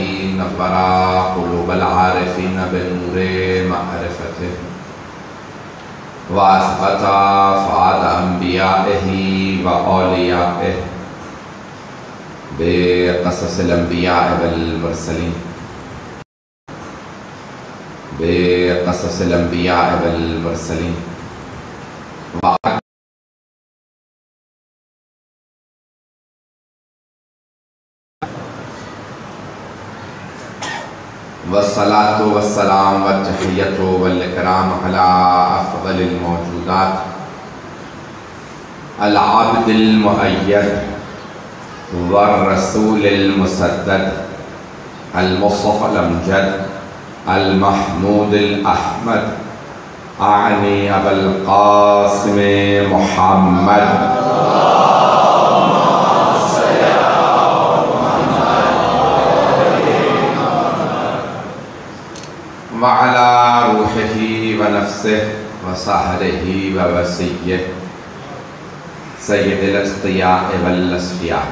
الذي نور قلوب العارفين بنور معرفته وأثبت فؤاد أنبيائه وأوليائه بقصص الأنبياء والمرسلين بقصص الأنبياء والمرسلين والصلاة والسلام والتحية والإكرام على أفضل الموجودات العبد المؤيد والرسول المسدد المصطفى الأمجد المحمود الأحمد أعني أبا القاسم محمد وعلى روحه ونفسه وصهره ووسيه سيد الأتقياء والأصفياء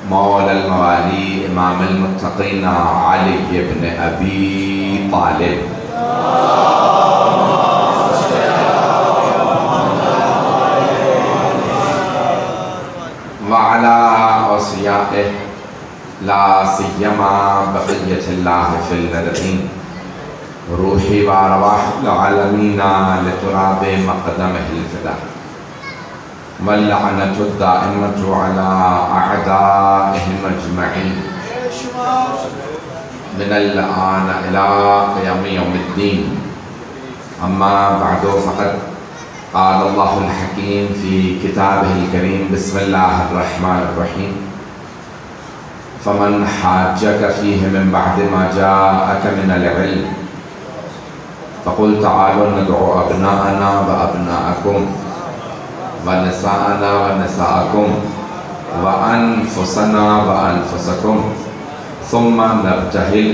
مولى الموالي إمام المتقين علي بن أبي طالب وعلى أوصيائه لا سيما بقية الله في الأرضين روحي وأرواح العالمين لتراب مقدمه الفداء واللعنة الدائمة على أعدائهم أجمعين من الآن إلى قيام يوم الدين. أما بعد فقد قال الله الحكيم في كتابه الكريم بسم الله الرحمن الرحيم فمن حاجك فيه من بعد ما جاءك من العلم فقل تعالوا ندعو أبناءنا وأبناءكم ونساءنا ونساءكم وأنفسنا وأنفسكم ثم نبتهل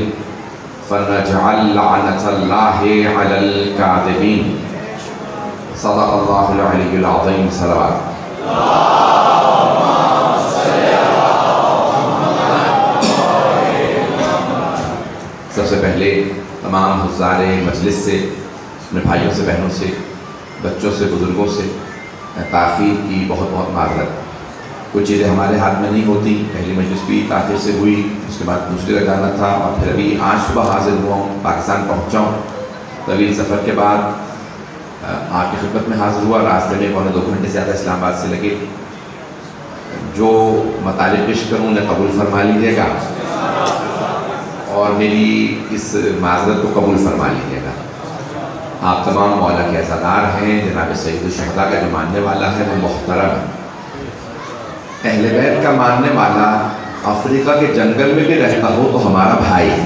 فنجعل لعنة الله على الكاذبين. صدق الله العلي العظيم. صلوات. سب سے پہلے تمام حضار مجلس سے، اپنے بھائیوں سے، بہنوں سے، بچوں سے، بزرگوں سے تاخیر کی بہت بہت معذرت. کچھ چیزیں ہمارے ہاتھ میں نہیں ہوتی. پہلی مجلس بھی تاخیر سے ہوئی، اس کے بعد دوسری جگہ جانا تھا، اور پھر ابھی آج صبح حاضر ہوا ہوں، پاکستان پہنچا ہوں. طویل سفر کے بعد آپ کی خدمت میں حاضر ہوا. راستے میں 1.25 گھنٹے سے زیادہ اسلام آباد سے لگے. جو مطالب پیش کروں انہیں قبول فرما لیجیے گا اور میری اس معذرت کو قبول فرما لیجیے گا. آپ تمام مولا کے عزادار ہیں. جناب سید الشہداء کا جو ماننے والا ہے وہ محترم ہے. اہل بیت کا ماننے والا افریقہ کے جنگل میں بھی رہتا ہو تو ہمارا بھائی ہے.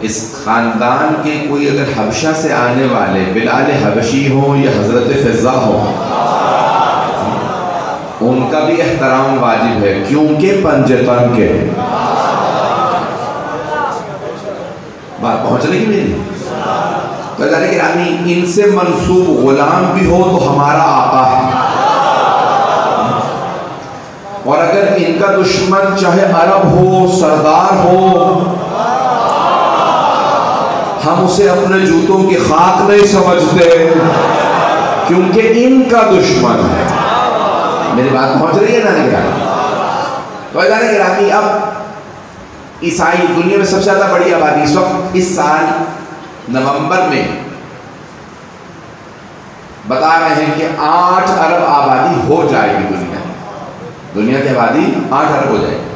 اس خاندان کے کوئی اگر حبشہ سے آنے والے بلال حبشی ہوں یا حضرت فضا ہوں، ان کا بھی احترام واجب ہے کیونکہ پنجتن کے. بات پہنچ رہی میری؟ تو ذرا گرامی ان سے منسوب غلام بھی ہو تو ہمارا آقا ہے، اور اگر ان کا دشمن چاہے عرب ہو، سردار ہو، ہم اسے اپنے جوتوں کی خاک نہیں سمجھتے کیونکہ ان کا دشمن ہے. میری بات پہنچ رہی ہے نا نگرانی؟ تو ادارے گرامی اب عیسائی دنیا میں سب سے زیادہ بڑی آبادی اس وقت اس سال نومبر میں بتا رہے ہیں کہ 8 ارب آبادی ہو جائے گی. دنیا کی آبادی 8 ارب ہو جائے گی،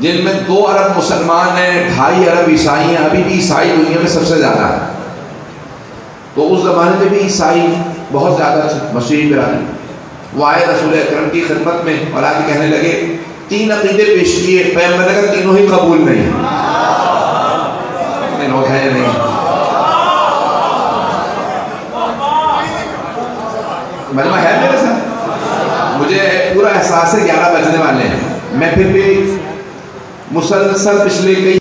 جن میں 2 ارب مسلمان ہیں، 2.5 ارب عیسائی ہیں. ابھی بھی عیسائی دنیا میں سب سے زیادہ ہے. تو اس زمانے میں بھی عیسائی بہت زیادہ تھے. مسیحی برادری وہ آئے رسول اکرم کی خدمت میں اور آگے کہنے لگے 3 عقیدے پیش کیے. پیغمبر نے کہا تینوں ہی قبول نہیں. اتنے لوگ ہیں یا نہیں؟ مجمع ہے میرے ساتھ؟ مجھے پورا احساس ہے 11 بجنے والے ہیں. میں پھر بھی مسلسل پچھلے کئی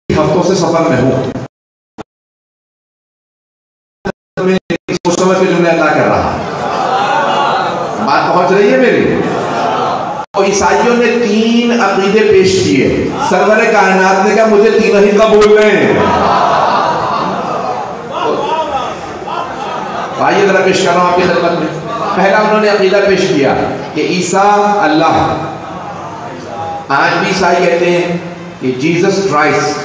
ہفتوں سے سفر میں ہوں. سوچ سمجھ کے جملے ادا کر رہا. بات پہنچ رہی ہے میری؟ عیسائیوں نے 3 عقیدے پیش کیے. سرور کائنات نے کہا مجھے 3 ہی قبول ہیں. آئیے ذرا پیش کر رہا ہوں آپ کی خدمت میں. پہلا انہوں نے عقیدہ پیش کیا کہ عیسیٰ اللہ. آج بھی عیسائی کہتے ہیں کہ جیزس کرائسٹ،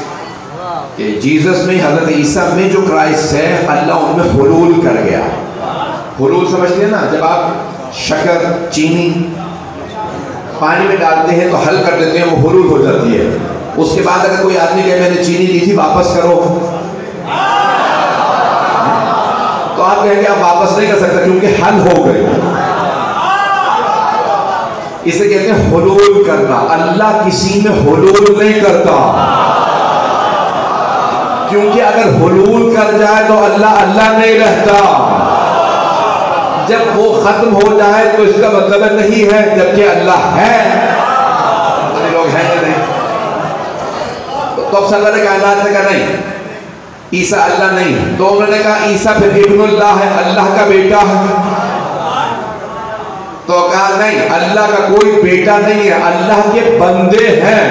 کہ جیزس میں حضرت عیسیٰ میں جو کرائسٹ ہے اللہ ان میں حلول کر گیا. حلول سمجھتے ہیں نا، جب آپ شکر چینی پانی میں ڈالتے ہیں تو حل کر دیتے ہیں، وہ حلول ہو جاتی ہے. اس کے بعد اگر کوئی آدمی کہے میں نے چینی دی تھی واپس کرو، تو آپ کہیں گے آپ واپس نہیں کر سکتے کیونکہ حل ہو گئے. اسے کہتے ہیں حلول کرنا. اللہ کسی میں حلول نہیں کرتا، کیونکہ اگر حلول کر جائے تو اللہ اللہ نہیں رہتا. جب وہ ختم ہو جائے تو اس کا مطلب نہیں ہے جبکہ اللہ ہے. لوگ ہیں کہ نہیں؟ تو اب سرور کائنات نے کہا نہیں عیسیٰ اللہ نہیں. تو انہوں نے کہا عیسیٰ پھر ابن اللہ ہے، اللہ کا بیٹا ہے. تو کہا نہیں، اللہ کا کوئی بیٹا نہیں ہے، اللہ کے بندے ہیں،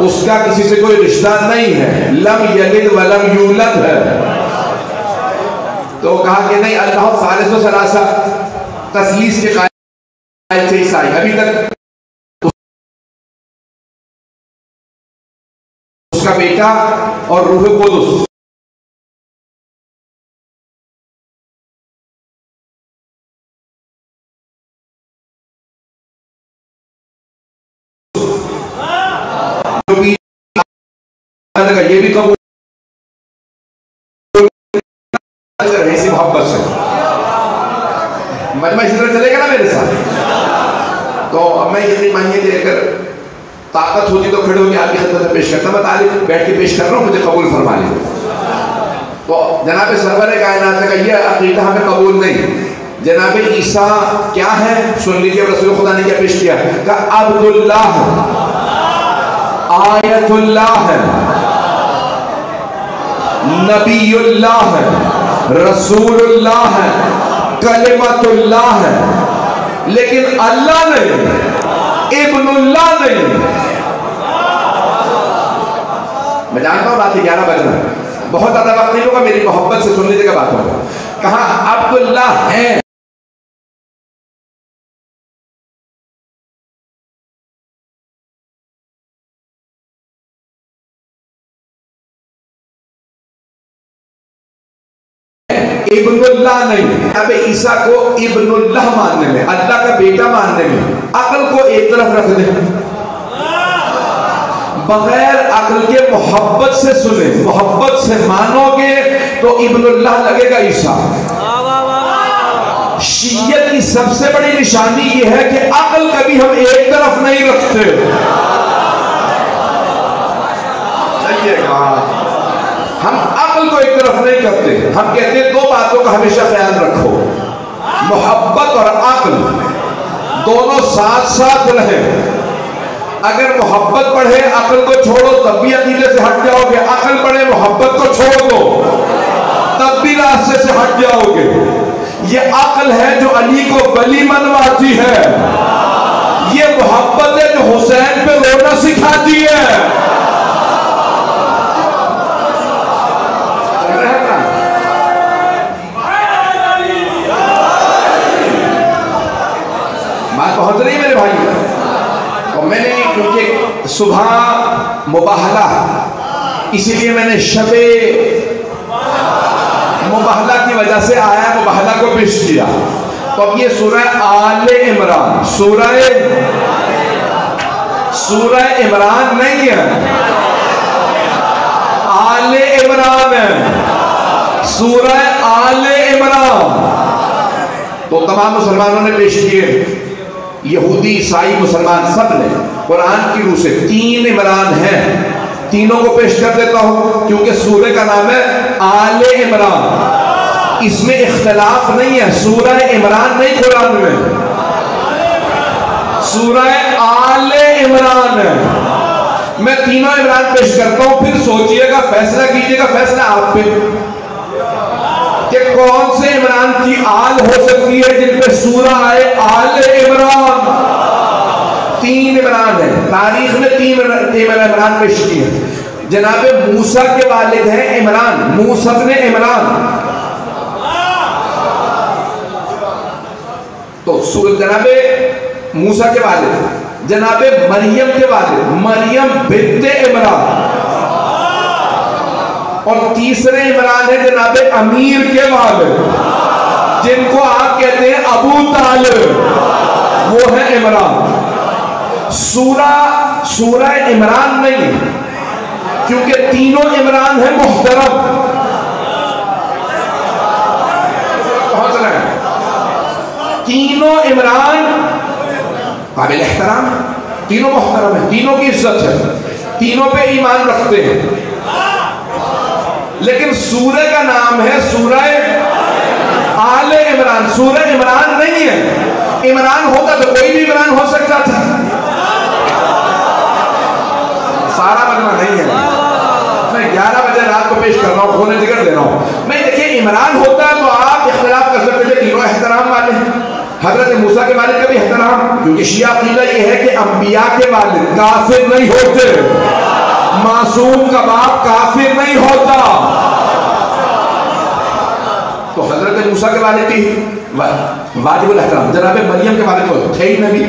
اس کا کسی سے کوئی رشتہ نہیں ہے. لم یلد ولم یولد ہے. تو کہا کہ نہیں اللہ ثالث و ثلاثہ، تثلیث کے قائل تھے عیسائی. ابھی تک اس کا بیٹا اور روح قدس یہ بھی قبول اسی محبت سے مجمع اسی طرح چلے گا نا میرے ساتھ. تو اب میں یہ نہیں مانگے کہ اگر طاقت ہوتی تو کھڑے ہو کے آپ کی خدمت میں پیش کرتا. میں طالب بیٹھ کے پیش کر رہا ہوں، مجھے قبول فرما لیں. تو جناب سرور کائنات نے کہا یہ عقیدہ ہمیں قبول نہیں. جناب عیسیٰ کیا ہے سن لیجیے. رسول خدا نے کیا پیش کیا؟ کہا عبداللہ، آیت اللہ ہے، نبی اللہ ہے، رسول اللہ ہے، کلمت اللہ ہے، لیکن اللہ نہیں، ابن اللہ نہیں. میں جانتا ہوں رات 11 بج رہا ہے، بہت زیادہ وقت نہیں ہوگا، میری محبت سے سن لیجیے گا بات ہوگا. کہا عبداللہ ہے، ابن اللہ نہیں. اب عیسیٰ کو ابن اللہ ماننے میں، اللہ کا بیٹا ماننے میں عقل کو ایک طرف رکھ دیں. بغیر عقل کے محبت سے سنیں، محبت سے مانو گے تو ابن اللہ لگے گا عیسیٰ. شیعت کی سب سے بڑی نشانی یہ ہے کہ عقل کبھی ہم ایک طرف نہیں رکھتے. ہم عقل کو ایک طرف نہیں کرتے. ہم کہتے ہیں 2 باتوں کا ہمیشہ خیال رکھو، محبت اور عقل دونوں ساتھ ساتھ رہیں. اگر محبت بڑھے عقل کو چھوڑو تب بھی عقیدے سے ہٹ جاؤ گے، عقل بڑھے محبت کو چھوڑ دو تب بھی راستے سے ہٹ جاؤ گے. یہ عقل ہے جو علی کو ولی منواتی ہے، یہ محبت ہے جو حسین پہ رونا سکھاتی ہے. بات پہنچ رہی میرے بھائی. اور میں نے کیونکہ صبح مباہلہ، اسی لیے میں نے شب مباہلہ کی وجہ سے آیا مباہلہ کو پیش کیا. تو اب یہ سورہ آل عمران، سورہ عمران نہیں ہے، آل عمران ہے، سورہ آل عمران. تو تمام مسلمانوں نے پیش کیے، یہودی عیسائی مسلمان سب نے قرآن کی روح سے 3 عمران ہیں. تینوں کو پیش کر دیتا ہوں کیونکہ سورہ کا نام ہے آل عمران. اس میں اختلاف نہیں ہے، سورہ عمران نہیں قرآن میں، سورہ آل عمران ہے. میں تینوں عمران پیش کرتا ہوں، پھر سوچئے گا، فیصلہ کیجئے گا، فیصلہ آپ پہ کہ کون سے عمران کی آل ہو سکتی ہے جن پہ سورہ آئے آل عمران. 3 عمران ہیں تاریخ میں، 3 عمران پیش کی ہیں. جناب موسیٰ کے والد ہیں عمران، موسیٰ ابن عمران. تو جناب موسیٰ کے والد، جناب مریم کے والد مریم بنت عمران، اور تیسرے عمران ہے جناب امیر کے والد جن کو آپ کہتے ہیں ابو طالب، وہ ہے عمران. سورہ عمران نہیں کیونکہ تینوں عمران ہیں محترم. پہنچ رہے ہیں؟ تینوں عمران قابل احترام، تینوں محترم ہیں، تینوں کی عزت ہے، تینوں پہ ایمان رکھتے ہیں. لیکن سورہ کا نام ہے سورہ آل عمران، سورہ عمران نہیں ہے. عمران ہوتا تو کوئی بھی عمران ہو سکتا تھا، سارا مجمع نہیں ہے. میں 11 بجے رات کو پیش کر رہا ہوں، خون جگر دے رہا ہوں. میں دیکھیں عمران ہوتا تو آپ اختلاف کر سکتے تھے، تینوں احترام والے ہیں. حضرت موسیٰ کے والد کا بھی احترام، کیونکہ شیعہ عقیدہ یہ ہے کہ انبیاء کے والد کافر نہیں ہوتے، معصوم کا باپ کافر نہیں ہوتا. تو حضرت موسیٰ کے والد کی واجب الاحترام. جناب مریم کے والد کو تھے ہی نبی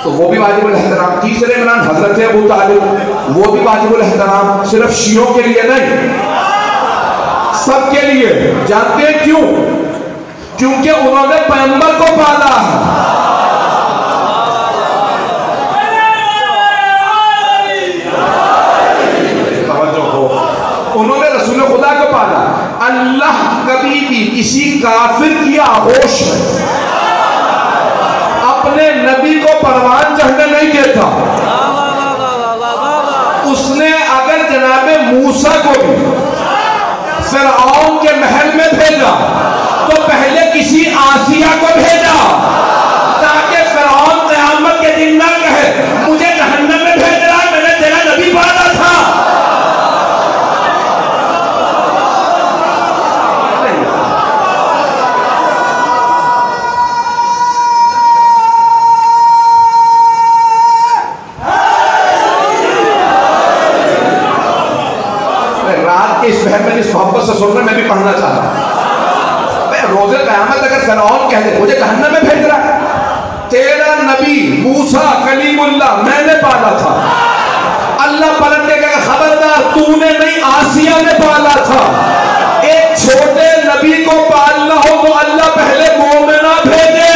تو وہ بھی واجب الاحترام. تیسرے عمران حضرت ابو طالب، وہ بھی واجب الاحترام. صرف شیعوں کے لیے نہیں، سب کے لیے. جانتے ہیں کیوں؟ کیونکہ انہوں نے پیغمبر کو پالا ہے. انہوں نے رسول خدا کو پالا. اللہ کبھی بھی کسی کافر کی آغوش میں اپنے نبی کو پروان چڑھنے نہیں دیتا. اس نے اگر جناب موسیٰ کو بھی فرعون کے محل میں بھیجا تو پہلے کسی آسیہ کو بھیجا تاکہ فرعون قیامت کے دن نہ کہے مجھے جہنم میں بھیج رہا ہے، میں نے تیرا نبی پالا تھا. اس بہن میں جس محبت سے سن رہا میں بھی پڑھنا چاہ رہا ہوں. روز قیامت اگر فرعون کہہ دے مجھے جہنم میں بھیج رہا ہے، تیرا نبی موسیٰ کلیم اللہ میں نے پالا تھا. اللہ پلٹ کے کہا خبردار تو نے نہیں، آسیہ نے پالا تھا. ایک چھوٹے نبی کو پالنا ہو تو اللہ پہلے مومنہ بھیجے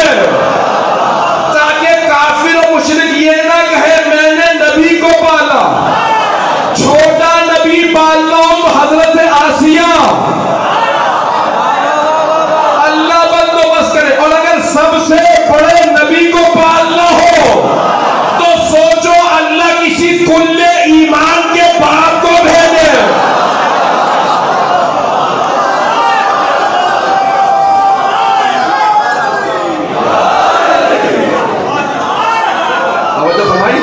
تاکہ کافر و مشرک یہ نہ کہے میں نے نبی کو پالا. چھوٹا نبی پالنا ہو تو حضرت آسیہ اللہ بندوبست کرے. اور اگر سب سے بڑے نبی کو پالنا ہو تو سوچو اللہ کسی کل ایمان کے باپ کو بھیجے. توجہ فرمائی.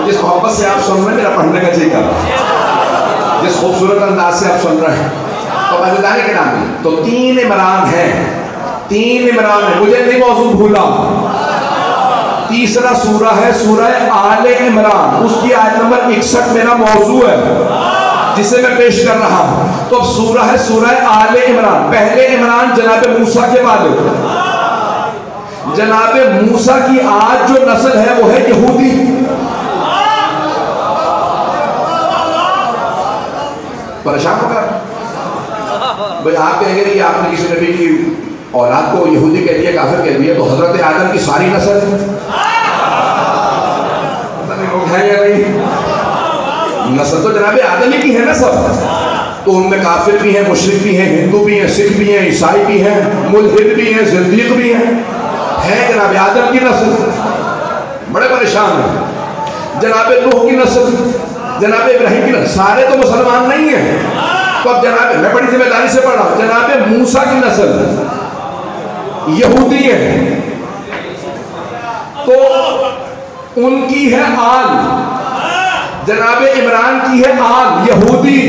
جس محبت سے آپ سن رہے ہیں میرا پڑھنے کا جی کر رہا ہے، جس خوبصورت انداز سے آپ سن رہے ہیں تو بازداری کے نام میں تو 3 عمران ہیں، 3 عمران ہیں. مجھے نہیں موضوع بھولا. تیسرا سورہ ہے سورہ آل عمران، اس کی آیت نمبر 61 میرا موضوع ہے جسے میں پیش کر رہا ہوں. تو اب سورہ ہے سورہ آل عمران. پہلے عمران جناب موسیٰ کے والد، جناب موسیٰ کی آج جو نسل ہے وہ ہے یہودی. پریشان ہوگا بھئی آپ کہیں گے کہ آپ نے کسی نبی کی اولاد کو یہودی کہہ دیا، کافر کہہ دیا، تو حضرت آدم کی ساری نسل لوگ ہیں یا نہیں؟ نسل تو جناب آدم ہی کی ہے نا سب. تو ان میں کافر بھی ہیں، مشرک بھی ہیں، ہندو بھی ہیں، سکھ بھی ہیں، عیسائی بھی ہیں، ملحد بھی ہیں، زندیق بھی ہیں جناب آدم کی نسل. بڑے پریشان ہیں. جناب نوح کی نسل، جناب ابراہیم کی نسل، سارے تو مسلمان نہیں ہیں. تو اب جناب میں بڑی ذمہ داری سے پڑھ رہا ہوں، جناب موسیٰ کی نسل یہودی ہے. تو ان کی ہے آل، جناب عمران کی ہے آل یہودی،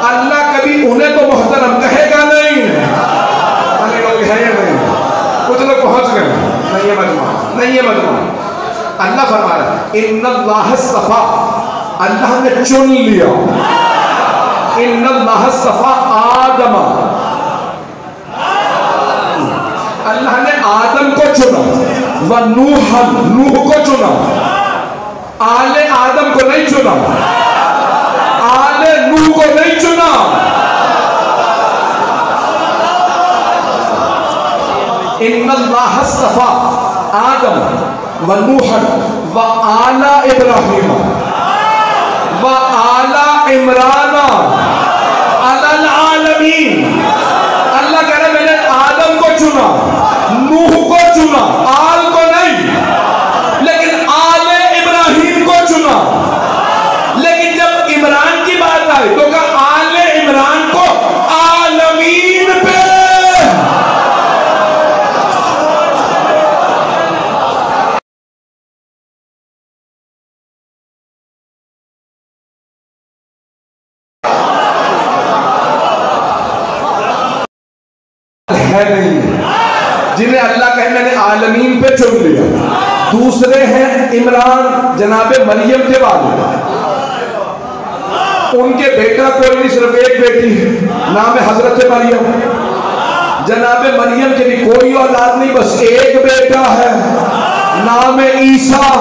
اللہ کبھی انہیں تو محترم کہے گا نہیں. لوگ ہے یا نہیں؟ کچھ لوگ پہنچ گئے. نہیں یہ مجمع، نہیں یہ مجمع. اللہ فرما رہا ہے ان اللہ اصطفیٰ، اللہ نے چن لیا. ان اللہ اصطفیٰ آدم، اللہ نے آدم کو چنا. ونوحا، نوح کو چنا. آل آدم کو نہیں چنا، آل نوح کو نہیں چنا. ان اللہ اصطفیٰ آدم ونوحا وآل ابراہیم وآل عمران علی العالمین. اللہ کہہ رہا ہے میں نے آدم کو چنا، نوح کو چنا، آل کو نہیں. لیکن آل ابراہیم کو چنا. لیکن جب عمران کی بات آئی تو کہا آل عمران کو عالمین پہ. ہے نہیں جنہیں اللہ کہے میں نے عالمین پہ چن لیا. دوسرے ہیں عمران جناب مریم کے والد، ان کے بیٹا کوئی نہیں، صرف ایک بیٹی ہے، نام ہے حضرت مریم. جناب مریم کے لیے کوئی اولاد نہیں، بس ایک بیٹا ہے، نام ہے عیسیٰ.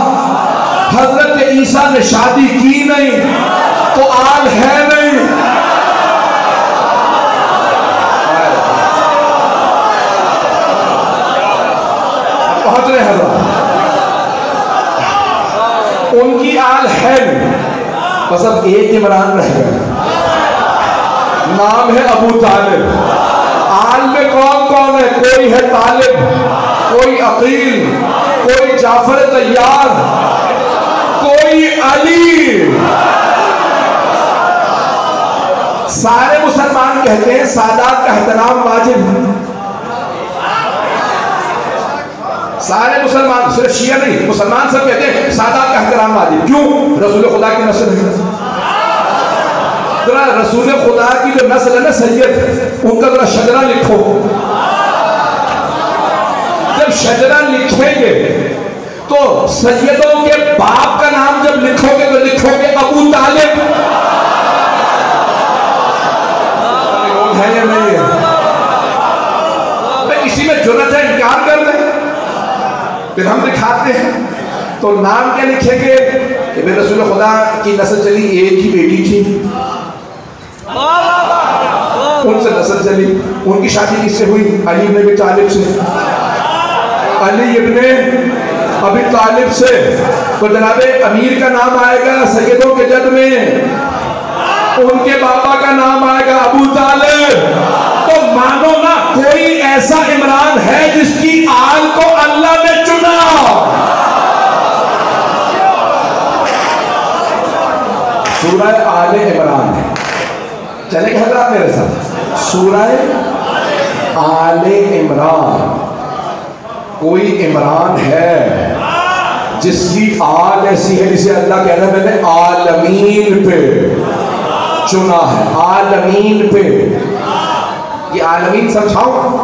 حضرت عیسیٰ نے شادی کی نہیں تو آل ہے نہیں. پہنچ رہے حضرت، ان کی آل ہے نہیں، بس اب ایک عمران رہ گئے، نام ہے ابو طالب. آل میں کون کون ہے؟ کوئی ہے طالب، کوئی عقیل، کوئی جعفر طیار، کوئی علی. سارے مسلمان کہتے ہیں سادات کا احترام واجب. سارے مسلمان، صرف شیعہ نہیں، مسلمان سب کہتے ہیں سادات کا احترام واجب. کیوں؟ رسول خدا کی نسل ہے. ذرا رسول خدا کی جو نسل ہے نا سید، ان کا ذرا شجرہ لکھو. جب شجرہ لکھیں گے تو سیدوں کے باپ کا نام جب لکھو گے تو لکھو گے ابو طالب. ہے یا نہیں ہے؟ اسی میں جرأت ہے انکار کر دیں. پھر ہم دکھاتے ہیں تو نام کیا لکھیں گے کہ بے رسول خدا کی نسل چلی، ایک ہی بیٹی تھی، ان سے نسل چلی. ان کی شادی کس سے ہوئی؟ علی ابن ابی طالب سے. علی ابن ابی طالب سے. تو جناب امیر کا نام آئے گا سیدوں کے جد میں، ان کے بابا کا نام آئے گا ابو طالب. تو مانو نا کوئی ایسا عمران ہے جس کی آل کو اللہ نے چنا. سورہ آل عمران ہے، چلے گا حضرات میرے ساتھ؟ سورہ آل عمران. کوئی عمران ہے جس کی آل ایسی ہے جسے اللہ کہہ رہا ہے میں نے عالمین پہ چنا ہے. عالمین پہ. یہ عالمین سمجھاؤں؟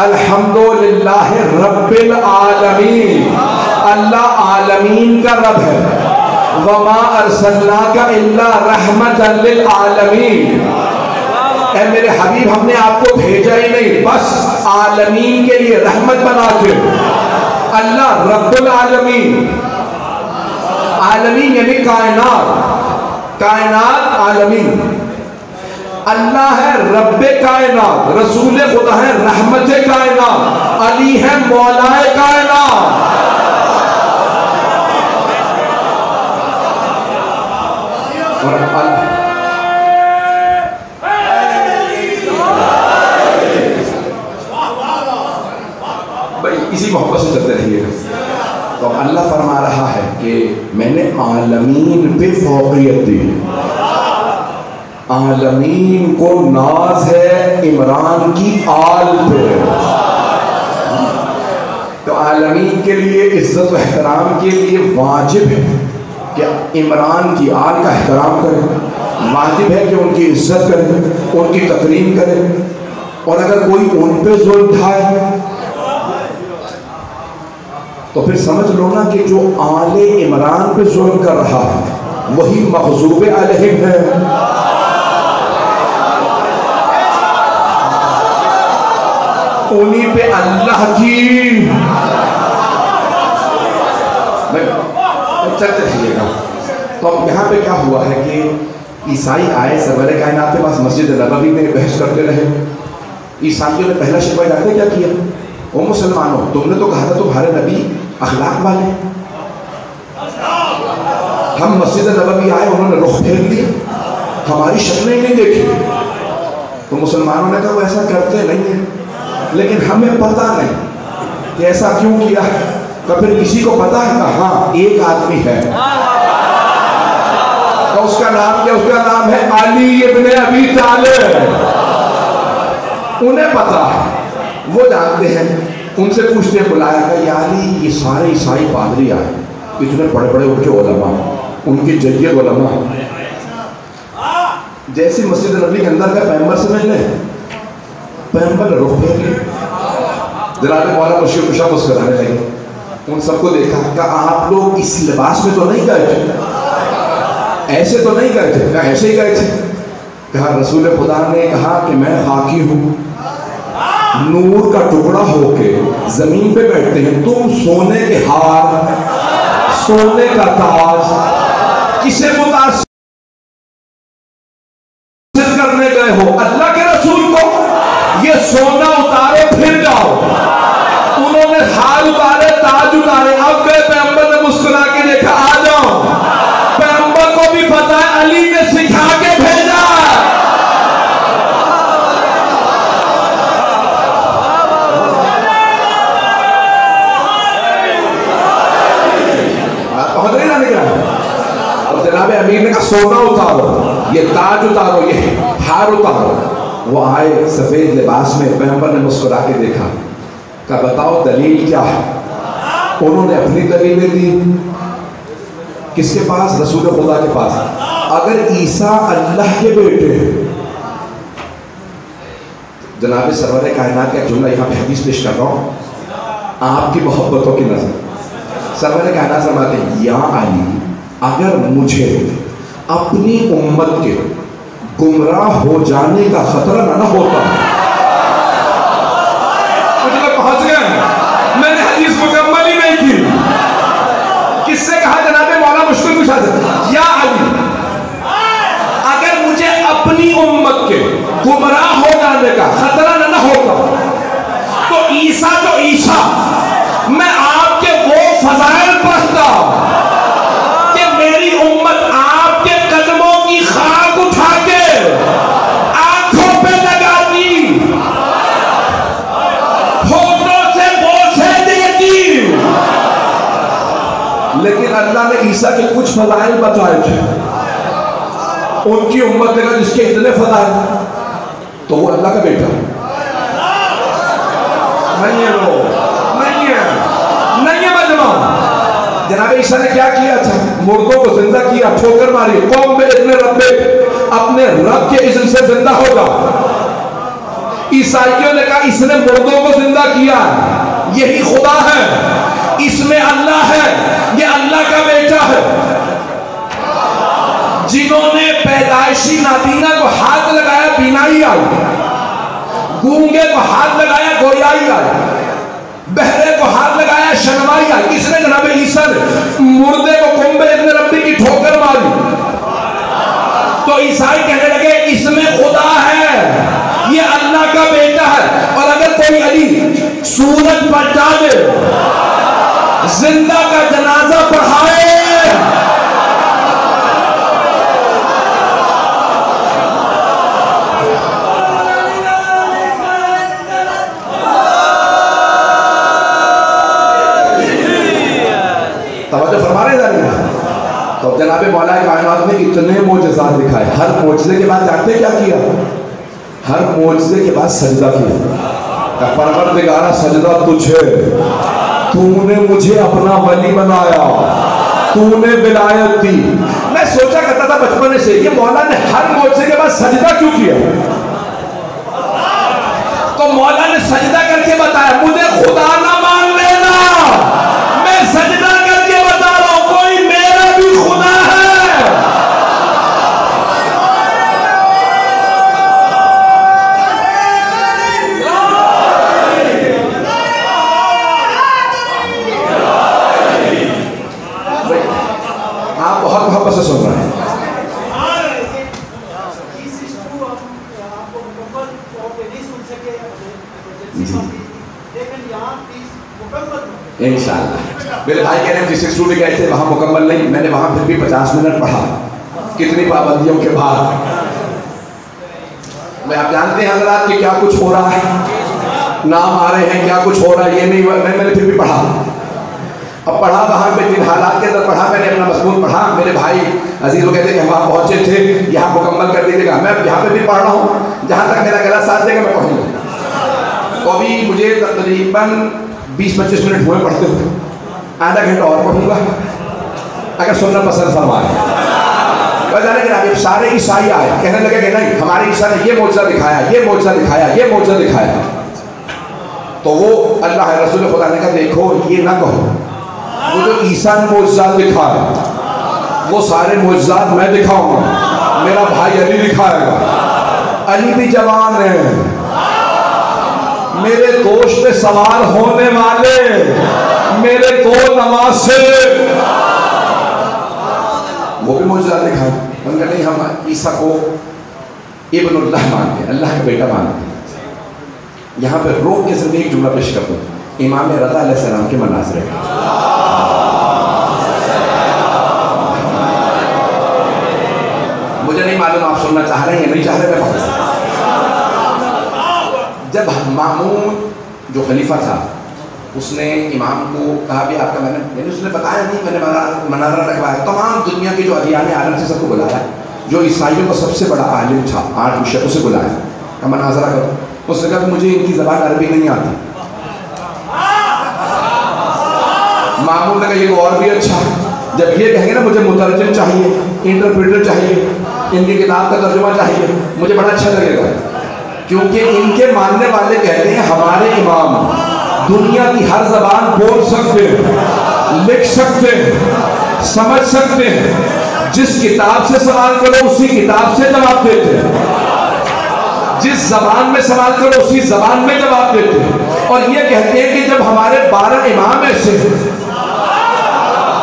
الحمدللہ رب العالمین. اللہ عالمین کا رب ہے. وما ارسلناک الا رحمتا للعالمین. اے میرے حبیب ہم نے آپ کو بھیجا ہی نہیں بس عالمین کے لیے رحمت بنا کے. اللہ رب العالمین. عالمین یعنی کائنات، کائنات عالمین. اللہ ہے رب کائنات، رسول خدا ہے رحمت کائنات، علی ہے مولا کائنات. بھائی اسی محبت سے چلتے رہیے. تو اللہ فرما رہا ہے کہ میں نے عالمین پہ فوقیت دی. عالمین کو ناز ہے عمران کی آل پہ. تو عالمین کے لیے عزت و احترام کے لیے واجب ہے کہ عمران کی آل کا احترام کریں، واجب ہے کہ ان کی عزت کریں، ان کی تکریم کریں، اور اگر کوئی ان پہ ظلم ڈھائے تو پھر سمجھ لو نا کہ جو آل عمران پہ ظلم کر رہا ہے وہی مغضوب علیہم ہے۔ انہی پہ اللہ کی چلتے رہیے گا۔ تو اب یہاں پہ کیا ہوا ہے کہ عیسائی آئے سرور کائنات کے پاس مسجد نبوی میں بحث کرتے رہے۔ عیسائیوں نے پہلا شکوہ جانتے کیا کیا؟ او مسلمانوں، تم نے تو کہا تھا تمہارے نبی اخلاق والے، ہم مسجد نبوی آئے انہوں نے رخ پھیر لیا، ہماری شکلیں ہی نہیں دیکھی۔ تو مسلمانوں نے کہا وہ ایسا کرتے نہیں ہیں، لیکن ہمیں پتہ نہیں کہ ایسا کیوں کیا ہے۔ تو پھر کسی کو پتا ہے کہ ہاں ایک آدمی ہے، تو اس کا نام کیا؟ اس کا نام ہے علی ابن ابی طالب۔ انہیں پتا ہے، وہ جانتے ہیں، ان سے پوچھتے ہیں، بلایا کہ یا علی یہ سارے عیسائی پادری آئے، اتنے بڑے بڑے ان کے علماء، ان کی جدید علماء، جیسے مسجد نبوی کے اندر کا پیغمبر سے ملنے، پیغمبر نے رخ پھیر لیا۔ جناب مولانا مشیر کشا مسکرانے لگے، ان سب کو دیکھا کہ آپ لوگ اس لباس میں تو نہیں گئے تھے، ایسے تو نہیں گئے تھے؟ کہا ایسے ہی گئے تھے۔ کہا رسول خدا نے کہا کہ میں خاکی ہوں، نور کا ٹکڑا ہو کے زمین پہ بیٹھتے ہیں، تم سونے کے ہار، سونے کا تاج کسے متاثر کرنے گئے ہو؟ اللہ کے رسول کو۔ یہ سونا اتارو پھر جاؤ۔ انہوں نے ہار اتارے، تاج اتارے، اب گئے، پیغمبر نے مسکرا کے دیکھا، آ جاؤ۔ پیغمبر کو بھی پتا ہے علی نے سکھا کے بھیجا۔ پہنچ رہی نا نگران؟ اور جناب امیر نے کہا سونا اتارو، یہ تاج اتارو، یہ ہار اتارو۔ وہ آئے سفید لباس میں، پیغمبر نے مسکرا کے دیکھا، کہا بتاؤ دلیل کیا ہے؟ انہوں نے اپنی دلیلیں دی، کس کے پاس؟ رسول خدا کے پاس۔ اگر عیسیٰ اللہ کے بیٹے ہیں، جناب سرور کائنات کا جملہ یہاں پہ حدیث پیش کر رہا ہوں آپ کی محبتوں کی نظر، سرور کائنات فرماتے ہیں یا علی اگر مجھے اپنی امت کے گمراہ ہو جانے کا خطرہ نہ ہوتا، کچھ لوگ پہنچ گئے ہیں، میں نے حدیث مکمل ہی نہیں کی۔ کس سے کہا جناب مولا مشکل پوچھا تھا یا علی اگر مجھے اپنی امت کے گمراہ ہو جانے کا خطرہ نہ ہوتا تو عیسیٰ تو عیسیٰ، میں آپ کے وہ فضائل پڑھتا کہ میری امت آپ کے قدموں کی خاک اٹھا کے آنکھوں پہ لگاتی، ہونٹوں سے بوسے دیتی۔ لیکن اللہ نے عیسیٰ کے کچھ فضائل بتائے تھے، ان کی امت نے کہا جس کے اتنے فضائل تو وہ اللہ کا بیٹا نہیں ہے، وہ نہیں ہے مجمع۔ جناب عیسیٰ نے کیا کیا تھا؟ مردوں کو زندہ کیا، ٹھوکر ماری، قوم میں اتنے رب اپنے رب کے اذن سے زندہ ہوگا۔ عیسائیوں نے کہا اس نے مردوں کو زندہ کیا، یہی خدا ہے، اس میں اللہ ہے، یہ اللہ کا بیٹا ہے۔ جنہوں نے پیدائشی نابینا کو ہاتھ لگایا بینائی آئی، گونگے کو ہاتھ لگایا گویائی آئی، بہرے کو ہاتھ لگایا شنوائی آئی، کس نے؟ جناب عیسیٰ نے۔ مردے کو قنبے ابن ربی کی ٹھوکر ماری تو عیسائی کہنے لگے اس میں خدا ہے، یہ اللہ کا بیٹا ہے۔ اور اگر کوئی علی سورج پلٹا دے، زندہ کا جنازہ پڑھائے، توجہ فرما رہے ہیں؟ تو جناب مولا کائنات نے اتنے معجزات دکھائے، ہر معجزے کے بعد جانتے کیا کیا؟ ہر معجزے کے بعد سجدہ کیا، پروردگارا سجدہ تجھے، تو نے مجھے اپنا ولی بنایا، تو نے ولایت دی۔ میں سوچا کرتا تھا بچپنے سے یہ مولا نے ہر معجزے کے بعد سجدہ کیوں کیا؟ تو مولا نے سجدہ کر کے بتایا مجھے خدا نہ مان لینا، میں سجدہ کر کے بتا رہا ہوں کوئی میرا بھی خدا ہے۔ آپ بہت محبت سے سن رہے ہیں۔ انشاءاللہ میرے بھائی کہہ رہے ہیں جس اسکول میں گئے تھے وہاں مکمل نہیں، میں نے وہاں پھر بھی 50 منٹ پڑھا، کتنی پابندیوں کے بعد۔ میں آپ جانتے ہیں حضرات کہ کیا کچھ ہو رہا ہے، نام آ رہے ہیں، کیا کچھ ہو رہا ہے، یہ نہیں میں نے پھر بھی پڑھا۔ اب پڑھا وہاں پہ جن حالات کے اندر پڑھا، میں نے اپنا مضمون پڑھا۔ میرے بھائی عزیز وہ کہتے ہیں کہ وہاں پہنچے تھے، یہاں مکمل کر دیجیے گا۔ میں یہاں پہ بھی پڑھ رہا ہوں، جہاں تک میرا گلا ساتھ دے گا میں پڑھوں گا۔ تو ابھی مجھے تقریباً 20-25 منٹ ہوئے پڑھتے ہوئے، آدھا گھنٹہ اور پڑھوں گا اگر سننا پسند فرمائے۔ جانے کہ ابھی سارے عیسائی آئے کہنے لگے کہ نہیں ہمارے عیسیٰ نے یہ معجزہ دکھایا، یہ معجزہ دکھایا، یہ معجزہ دکھایا۔ تو وہ اللہ رسول خدا نے کہا دیکھو یہ نہ کہو، وہ جو عیسیٰ نے معجزات دکھایا وہ سارے معجزات میں دکھاؤں گا، میرا بھائی علی دکھائے گا۔ علی بھی جوان ہے، میرے گوشت پہ سوار ہونے والے میرے دو نواسے وہ بھی معجزات دکھائے۔ ان کا نہیں ہم عیسیٰ کو ابن اللہ مانتے ہیں، اللہ کا بیٹا مانتے ہیں۔ یہاں پہ روک کے صرف ایک جملہ پیش کر دوں، امام رضا علیہ السلام کے مناظرے۔ مجھے نہیں معلوم آپ سننا چاہ رہے ہیں یا نہیں چاہ رہے ہیں۔ جب مامون جو خلیفہ تھا اس نے امام کو کہا بھی آپ کا میں نے اس نے بتایا نہیں، میں نے مناظرہ رکھوایا، تمام دنیا کے جو ادیان عالم سے سب کو بلایا، جو عیسائیوں کا سب سے بڑا عالم تھا 8 مشرق اسے بلایا کہ مناظرہ کرو۔ اس نے کہا کہ مجھے ان کی زبان عربی نہیں آتی۔ مامون نے کہا یہ اور بھی اچھا، جب یہ کہیں گے نا مجھے مترجم چاہیے، انٹرپریٹر چاہیے، ان کی کتاب کا ترجمہ چاہیے، مجھے بڑا اچھا لگے گا، کیونکہ ان کے ماننے والے کہتے ہیں ہمارے امام دنیا کی ہر زبان بول سکتے ہیں، لکھ سکتے ہیں، سمجھ سکتے ہیں، جس کتاب سے سوال کرو اسی کتاب سے جواب دیتے ہیں، جس زبان میں سوال کرو اسی زبان میں جواب دیتے ہیں۔ اور یہ کہتے ہیں کہ جب ہمارے 12 امام ایسے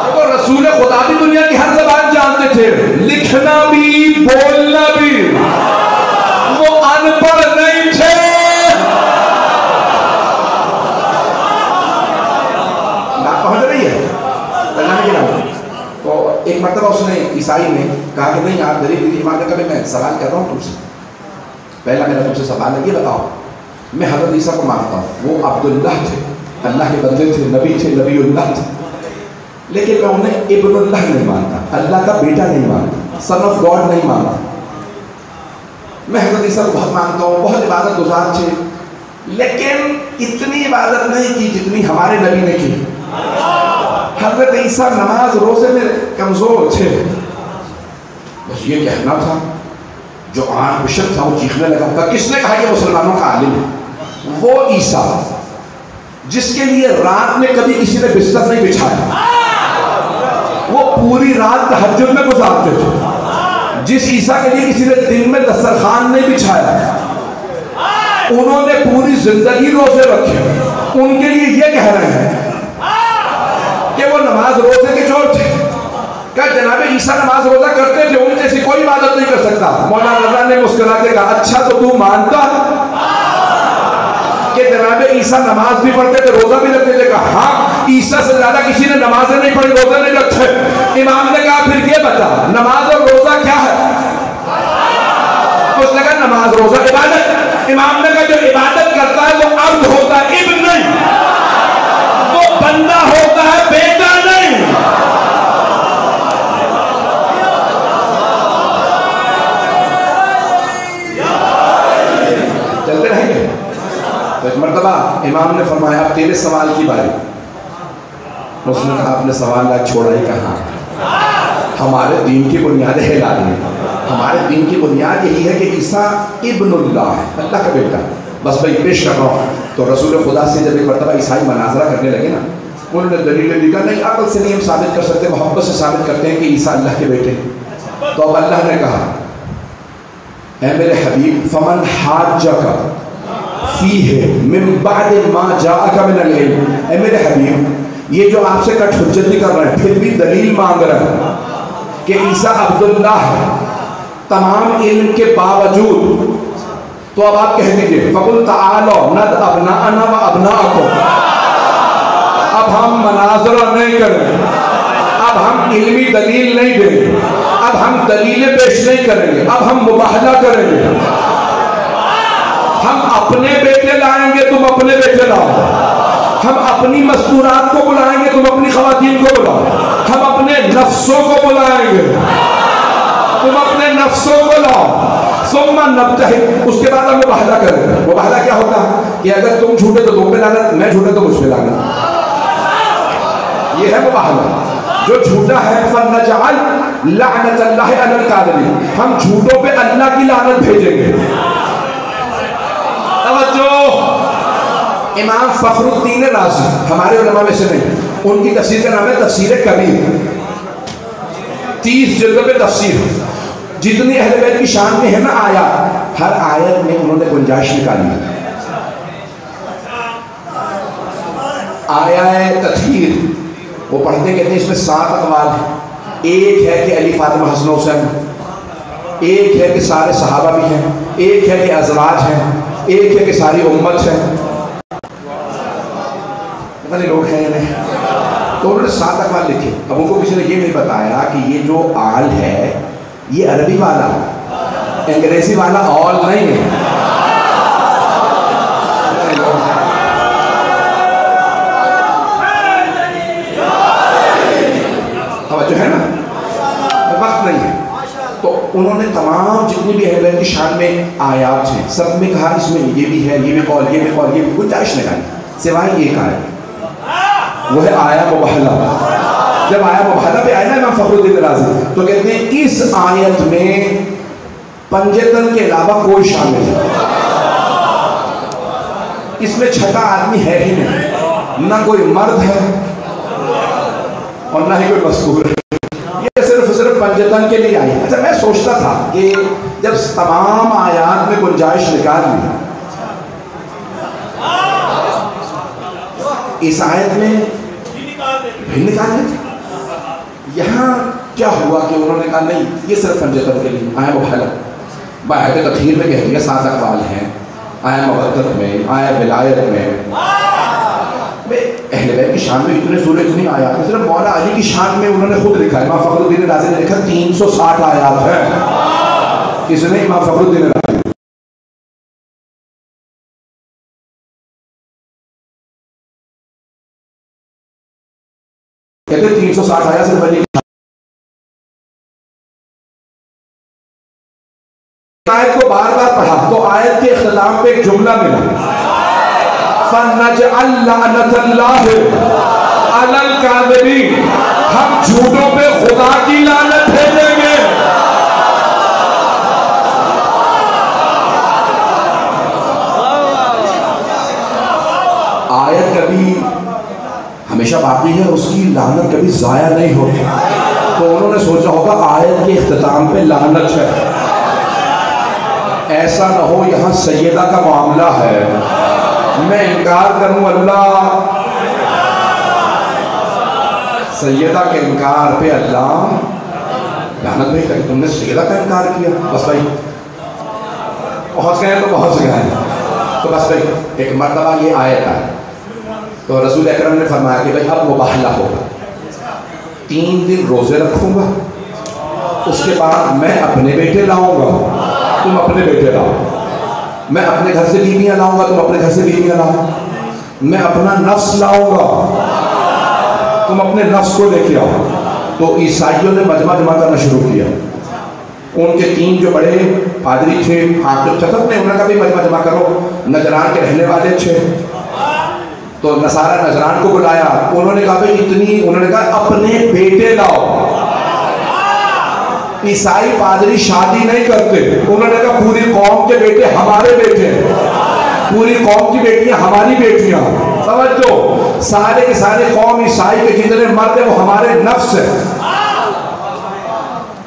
تو رسول خدا بھی دنیا کی ہر زبان جانتے تھے، لکھنا بھی بولنا بھی، وہ ان پڑھ نہیں تھے۔ بات پہنچ رہی ہے؟ تو ایک مرتبہ اس نے عیسائی نے کہا کہ نہیں آپ غریب دیدی مانگے، کبھی میں سوال کر رہا ہوں تم سے، پہلا میرا تم سے سوال ہے یہ بتاؤ، میں حضرت عیسیٰ کو مانتا ہوں، وہ عبداللہ تھے، اللہ کے بندے تھے، نبی تھے، نبی اللہ تھے، لیکن میں انہیں ابن اللہ نہیں مانتا، اللہ کا بیٹا نہیں مانتا، سن آف گاڈ نہیں مانتا۔ میں حضرت عیسیٰ کو بہت مانتا ہوں، بہت عبادت گزار تھے، لیکن اتنی عبادت نہیں کی جتنی ہمارے نبی نے کی۔ حضرت عیسیٰ نماز روزے میں کمزور تھے، بس یہ کہنا تھا۔ جو 8 مشرق تھا وہ چیخنے لگا، کہا کس نے کہا یہ مسلمانوں کا عالم ہے؟ وہ عیسیٰ جس کے لیے رات میں کبھی کسی نے بستر نہیں بچھایا، وہ پوری رات تہجد میں گزارتے تھے، جس عیسیٰ کے لیے کسی نے دن میں دسترخوان نہیں بچھایا، انہوں نے پوری زندگی روزے رکھے، ان کے لیے یہ کہہ رہے ہیں کہ وہ نماز روزے کے چور تھے۔ کہ جناب عیسیٰ نماز روزہ کرتے تھے، ان جیسی کوئی عبادت نہیں کر سکتا۔ مولانا رضا نے مسکرا کے کہا اچھا تو تو مانتا کہ جناب عیسیٰ نماز بھی پڑھتے تھے، روزہ بھی رکھتے تھے؟ کہا ہاں، عیسیٰ سے زیادہ کسی نے نمازیں نہیں پڑھی، روزہ نہیں رکھے۔ امام نے کہا پھر یہ بتا نماز اور روزہ کیا ہے؟ اس نے کہا نماز روزہ عبادت۔ امام نے کہا جو عبادت کرتا ہے وہ عبد ہوتا ہے، ابن نہیں، وہ بندہ ہوتا ہے، بیٹا نہیں۔ چلتے رہیں گے۔ تو ایک مرتبہ امام نے فرمایا اب تیرے سوال کی باری، اس نے کہا اپنے سوال لاکھ چھوڑا ہی کہاں، ہمارے دین کی بنیاد ہے لالی، ہمارے دین کی بنیاد یہی ہے کہ عیسیٰ ابن اللہ ہے، اللہ کا بیٹا۔ بس بھائی پیش کر رہا ہوں۔ تو رسول خدا سے جب ایک مرتبہ عیسائی مناظرہ کرنے لگے نا، انہوں نے دلیل دی، کہا نہیں عقل سے نہیں ہم ثابت کر سکتے، محبت سے ثابت کرتے ہیں کہ عیسیٰ اللہ کے بیٹے۔ تو اب اللہ نے کہا اے میرے حبیب فمن حاجک فیہ من بعد ما جاءک من العلم، اے میرے حبیب یہ جو آپ سے کٹ حجتی کر رہے ہیں پھر بھی دلیل مانگ رہے ہیں کہ عیسیٰ عبداللہ ہے تمام علم کے باوجود، تو اب آپ کہہ دیجئے فَقُلْ تَعَالَوْا نَدْعُ أَبْنَاءَنَا وَأَبْنَاءَكُمْ، اب ہم مناظرہ نہیں کریں، اب ہم علمی دلیل نہیں دیں گے، اب ہم دلیلیں پیش نہیں کریں گے، اب ہم مباہلہ کریں گے، ہم اپنے بیٹے لائیں گے تم اپنے بیٹے لاؤ، ہم اپنی مستورات کو بلائیں گے تم اپنی خواتین کو بلاؤ، ہم اپنے نفسوں کو بلائیں گے تم اپنے نفسوں کو لاؤ، ثم نبتہل، اس کے بعد ہم مباہلہ کریں گے۔ مباہلہ کیا ہوتا ہے کہ اگر تم جھوٹے تو تم پہ لعنت، میں جھوٹے تو مجھ پہ لعنت، یہ ہے مباہلہ۔ جو جھوٹا ہے فَنَجْعَلْ لَعْنَةَ اللَّهِ عَلَى الْكَاذِبِينَ، ہم جھوٹوں پہ اللہ کی لعنت بھیجیں گے۔ توجہ، امام فخر الدین رازی ہمارے علماء میں سے نہیں، ان کی تفسیر کا نام ہے تفسیر کبیر، 30 جلدوں پہ تفسیر، جتنی اہل بیت کی شان میں ہے نا آیات، ہر آیت میں انہوں نے گنجائش نکالی ہے۔ آیہ تطہیر وہ پڑھتے کہتے ہیں اس میں 7 اقوال ہیں، ایک ہے کہ علی فاطمہ حسن حسین، ایک ہے کہ سارے صحابہ بھی ہیں، ایک ہے کہ ازواج ہیں، ایک ہے کہ ساری امت ہے، پتہ نہیں لوگ ہیں یا نہیں۔ تو انہوں نے 7 اقوال لکھے۔ اب ان کو کسی نے یہ نہیں بتایا کہ یہ جو آل ہے یہ عربی والا ہے، انگریزی والا آل نہیں ہے۔ جو ہے نا وقت نہیں ہے، تو انہوں نے تمام جتنی بھی اہل بیت کی شان میں آیات ہیں سب میں کہا اس میں یہ بھی ہے، یہ بھی قول، یہ بھی قول، یہ بھی گنجائش نکالی، سوائے ایک آیت، وہ ہے آیہ مباہلہ۔ جب آیہ مباہلہ پہ آئے نا امام فخر الدین رازی تو کہتے ہیں اس آیت میں پنجتن کے علاوہ کوئی شامل ہے، اس میں چھٹا آدمی ہے ہی نہیں، نہ کوئی مرد ہے اور نہ ہی کوئی مذکور ہے، یہ صرف پنجتن کے لیے آئی۔ اچھا میں سوچتا تھا کہ جب تمام آیات میں گنجائش نکال لی، اس آیت میں بھی نکال لی، یہاں کیا ہوا کہ انہوں نے کہا نہیں یہ صرف پنجتن کے لیے آیا مباہلہ۔ آیت تطہیر میں کہہ دیا 7 اقوال ہیں، آیا مبدت میں، آیا ولایت میں، اہل بیت کی شان میں اتنے سورے اتنی آیات ہیں، صرف مولا علی کی شان میں انہوں نے خود لکھا ہے، امام فخر الدین رازی نے لکھا 360 آیات ہیں، کس نے؟ امام فخر الدین رازی۔ کہتے ہیں 360 آیات صرف علی کی آیت کو بار بار پڑھا تو آیت کے اختتام پہ ایک جملہ ملا، فَنَجْعَلْ لَعْنَةَ اللَّهِ عَلَى الْكَاذِبِينَ، ہم جھوٹوں پہ خدا کی لعنت بھیجیں گے۔ آیت کبھی ہمیشہ باقی ہے، اس کی لعنت کبھی ضائع نہیں ہوتی، تو انہوں نے سوچا ہوگا آیت کے اختتام پہ لعنت ہے، ایسا نہ ہو یہاں سیدہ کا معاملہ ہے، میں انکار کروں اللہ، سیدہ کے انکار پہ اللہ لعنت بھیجتا کہ تم نے سیدہ کا انکار کیا۔ بس بھائی پہنچ گئے تو پہنچ گئے، تو بس بھائی ایک مرتبہ یہ آیت آئی تو رسول اکرم نے فرمایا کہ بھائی اب مباہلہ ہوگا، 3 دن روزے رکھوں گا، اس کے بعد میں اپنے بیٹے لاؤں گا، تم اپنے بیٹے لاؤ، میں اپنے گھر سے بیویاں لاؤں گا، تم اپنے گھر سے بیویاں لاؤ، میں اپنا نفس لاؤں گا، تم اپنے نفس کو لے کے آؤ۔ تو عیسائیوں نے مجمع جمع کرنا شروع کیا، ان کے 3 جو بڑے پادری تھے حاکم چتک نے انہوں نے کہا بھی مجمع جمع کرو، نجران کے رہنے والے تھے، تو نصارہ نجران کو بلایا، انہوں نے کہا انہوں نے کہا اپنے بیٹے لاؤ. عیسائی پادری شادی نہیں کرتے، انہوں نے کہا پوری قوم کے بیٹے ہمارے بیٹے ہیں، پوری قوم کی بیٹیاں ہماری بیٹیاں. سمجھو، سارے کے سارے قوم عیسائی کے جتنے مرد ہیں وہ ہمارے نفس ہیں.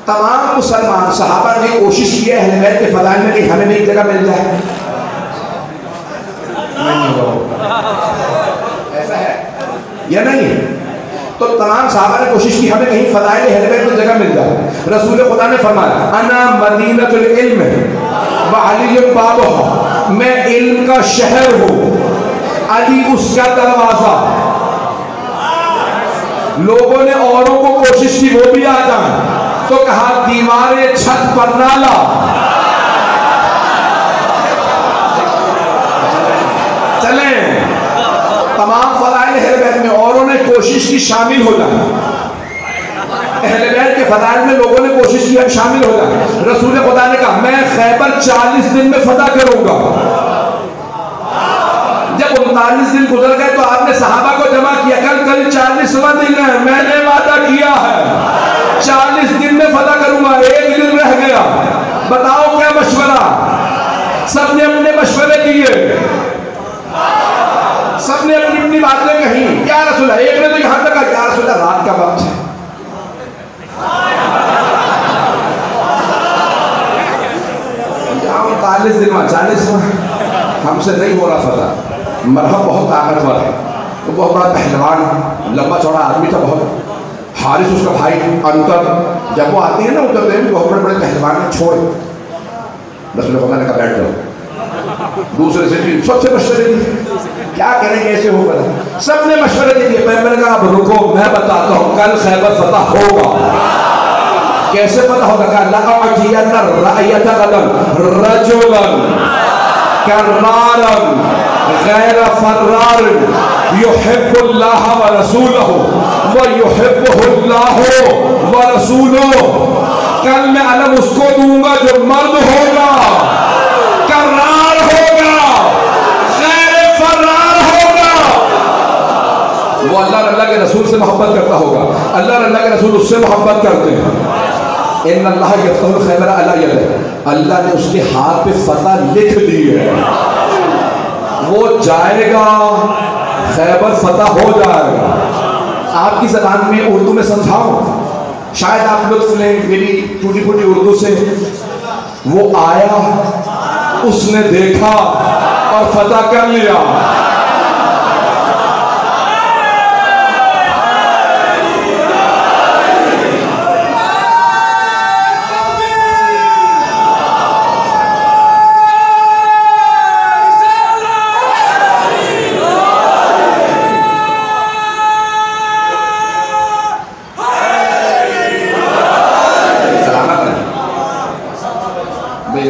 تمام مسلمان صحابہ نے کوشش کی ہے اہل بیت کے فضائل میں کہ ہمیں بھی ایک جگہ مل جائے. ایسا ہے یا نہیں ہے؟ تو تمام صحابہ نے کوشش کی ہمیں کہیں فضائل اہل بیت میں جگہ مل جائے. رسول خدا نے فرمایا انا مدینۃ العلم وعلی بابها، میں علم کا شہر ہوں، علی اس کا دروازہ. لوگوں نے اوروں کو کوشش کی وہ بھی آ جائیں، تو کہا دیواریں چھت پر نہ لا. چلیں تمام فضائل اہل بیت میں اوروں نے کوشش کی شامل ہو جائیں، اہل بیت کے فضائل میں لوگوں نے کوشش کی ہم شامل ہو جائیں. رسول خدا نے کہا میں خیبر 40 دن میں فتح کروں گا. جب 39 دن گزر گئے تو آپ نے صحابہ کو جمع کیا، کل 40واں دن ہے، میں نے وعدہ کیا ہے 40 دن میں فتح کروں گا، 1 دن رہ گیا، بتاؤ کیا مشورہ. سب نے اپنے مشورے کیے، سب نے اپنی اپنی باتیں کہیں. یا رسول اللہ، ایک نے تو یہاں تک کہا یا رسول اللہ رات کا وقت ہے، 40 دن 40 ہم سے نہیں ہو رہا فتح. مرحب بہت طاقتور ہے، وہ بہت بڑا پہلوان لمبا چوڑا آدمی تھا، بہت. حارث اس کا بھائی انتر، جب وہ آتے ہیں نا اترتے ہیں بہت بڑے بڑے پہلوان ہیں، چھوڑ. رسول خدا نے کہا بیٹھ جاؤ. دوسرے سے بھی سب سے مشورے دیے کیا کریں کیسے ہو فتح. سب نے مشورے دے دیے. میں نے کہا اب رکو میں بتاتا ہوں، کل خیبر فتح ہوگا. کیسے فتح ہوگا؟ کہا لَأَعْتِيَنَّ الرَّأْيَةَ غَدًا رَجُلًا كَرَّارًا غَيْرَ فَرَّارٍ يُحِبُّ اللَّهَ وَرَسُولَهُ وَيُحِبُّهُ اللَّهُ وَرَسُولُهُ. کل میں علم اس کو دوں گا جو مرد ہوگا، کرار ہوگا، غیر فرار ہوگا. وہ اللہ کے رسول سے محبت کرتا ہوگا، اللہ کے رسول اس سے محبت کرتے ہیں. ان اللہ یفتح الخیبر علی یدہ، اللہ نے اس کے ہاتھ پہ فتح لکھ دی ہے، وہ جائے گا خیبر فتح ہو جائے گا. آپ کی زبان میں اردو میں سمجھاؤں، شاید آپ لطف لیں میری ٹوٹی پھوٹی اردو سے. وہ آیا، اس نے دیکھا اور فتح کر لیا.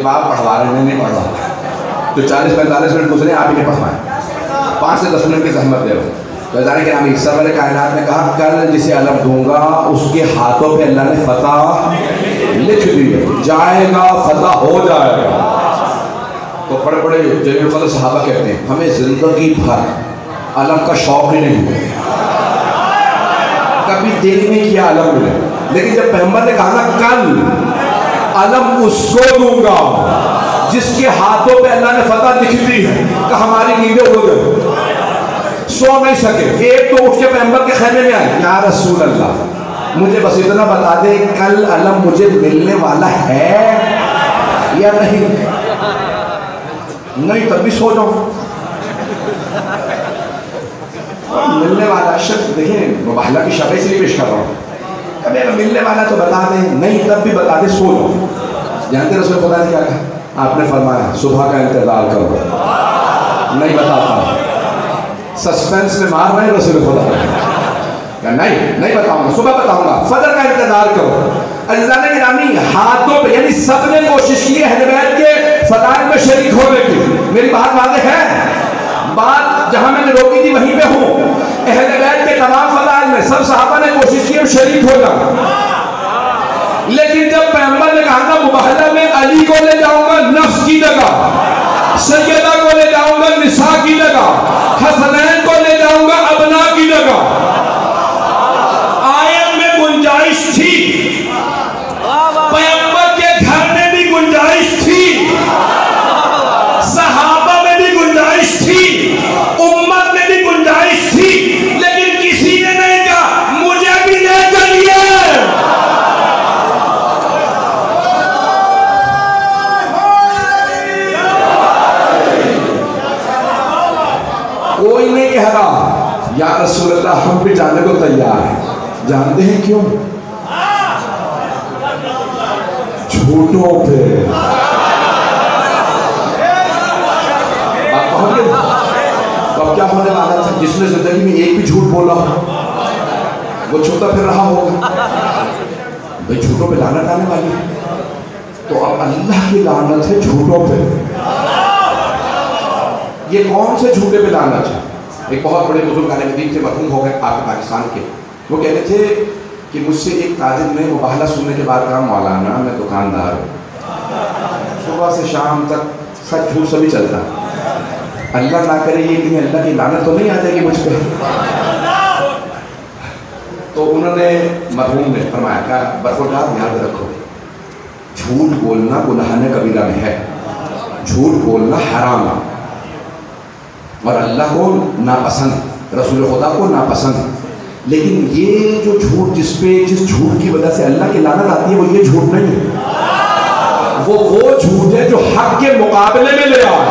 باپ پڑھوا رہے ہیں، نہیں پڑھ رہا تو 40-45 منٹ گزرے آپ ہی نے پڑھوائیں، 5 سے 10 منٹ کی زحمت دے. تو جانے کے نامی سرور کائنات نے کہا کل جسے علم دوں گا اس کے ہاتھوں پہ اللہ نے فتح لکھ دی ہے، جائے گا فتح ہو جائے گا. تو بڑے بڑے جلیل القدر صحابہ کہتے ہیں ہمیں زندگی بھر علم کا شوق ہی نہیں ہوا، کبھی دل میں کیا علم ملے. لیکن جب پیغمبر نے کہا نا کل علم اس کو دوں گا جس کے ہاتھوں پہ اللہ نے فتح لکھ دی ہے، کہ ہماری نیندیں اڑ گئی، سو نہیں سکے. ایک تو اٹھ کے پیغمبر کے خیمے میں آئے، یا رسول اللہ مجھے بس اتنا بتا دے کل علم مجھے ملنے والا ہے یا نہیں. نہیں تب بھی سو جاؤ، ملنے والا شخص دیکھیں مباہلہ کی شرح سے ہی پیش کر رہا ہوں، کبھی اگر ملنے والا تو بتا دیں، نہیں تب بھی بتا دیں، سو جاؤ. جانتے رسول خدا نے کیا کہا؟ آپ نے فرمایا صبح کا انتظار کرو. نہیں بتاتا، سسپینس میں مار رہے ہیں رسول خدا. نہیں بتاؤں گا، صبح بتاؤں گا، فجر کا انتظار کرو. عزیزان گرامی ہاتھوں پہ، یعنی سب نے کوشش کی اہل بیت کے فضائل میں شریک ہونے کی. میری بات واضح ہے؟ بات جہاں میں نے روکی تھی وہیں پہ ہوں. اہل بیت کے تمام فضائل میں سب صحابہ نے کوشش کی اور شریک ہو جانا. لیکن جب پیغمبر نے کہا نا مباہلہ میں علی کو لے جاؤں گا نفس کی جگہ، سیدہ کو لے جاؤں گا نساء کی جگہ، حسنین کو لے جاؤں گا ابنا کی جگہ۔ آیت میں گنجائش تھی، پیغمبر کے گھر میں بھی گنجائش تھی، صحابہ میں بھی گنجائش تھی، امت میں بھی گنجائش تھی، لیکن کسی نے نہیں کہا مجھے بھی لے چلیے۔ کوئی نہیں کہہ رہا یا رسول اللہ ہم بھی جانے کو تیار ہیں۔ جانتے ہیں کیوں؟ جھوٹوں پہ۔ آپ پہنچ گئے؟ تو اب کیا ہونے والا تھا؟ جس نے زندگی میں ایک بھی جھوٹ بولا ہو وہ چھوٹا پھر رہا ہوگا۔ بھئی جھوٹوں پہ لعنت آنے والی ہے، تو اب اللہ کی لعنت ہے جھوٹوں پہ۔ یہ کون سے جھوٹے پہ لعنت ہے؟ ایک بہت بڑے بزرگ عالم دین تھے، مرحوم ہو گئے آپ کے پاکستان کے، وہ کہتے تھے کہ مجھ سے ایک تاجر نے مباہلہ سننے کے بعد کہا مولانا میں دکاندار ہوں، صبح سے شام تک سچ جھوٹ سبھی چلتا ہے، اللہ نہ کرے یہ کہیں اللہ کی لعنت تو نہیں آ جائے گی مجھ پہ؟ تو انہوں نے مرحوم نے فرمایا کہ برخوردار یاد رکھو جھوٹ بولنا گناہ کبیرہ میں ہے، جھوٹ بولنا حرام ہے اور اللہ کو ناپسند، رسول خدا کو ناپسند، لیکن یہ جو جھوٹ جس جھوٹ کی وجہ سے اللہ کی لعنت آتی ہے وہ یہ جھوٹ نہیں ہے، وہ جھوٹ ہے جو حق کے مقابلے میں لے آئے۔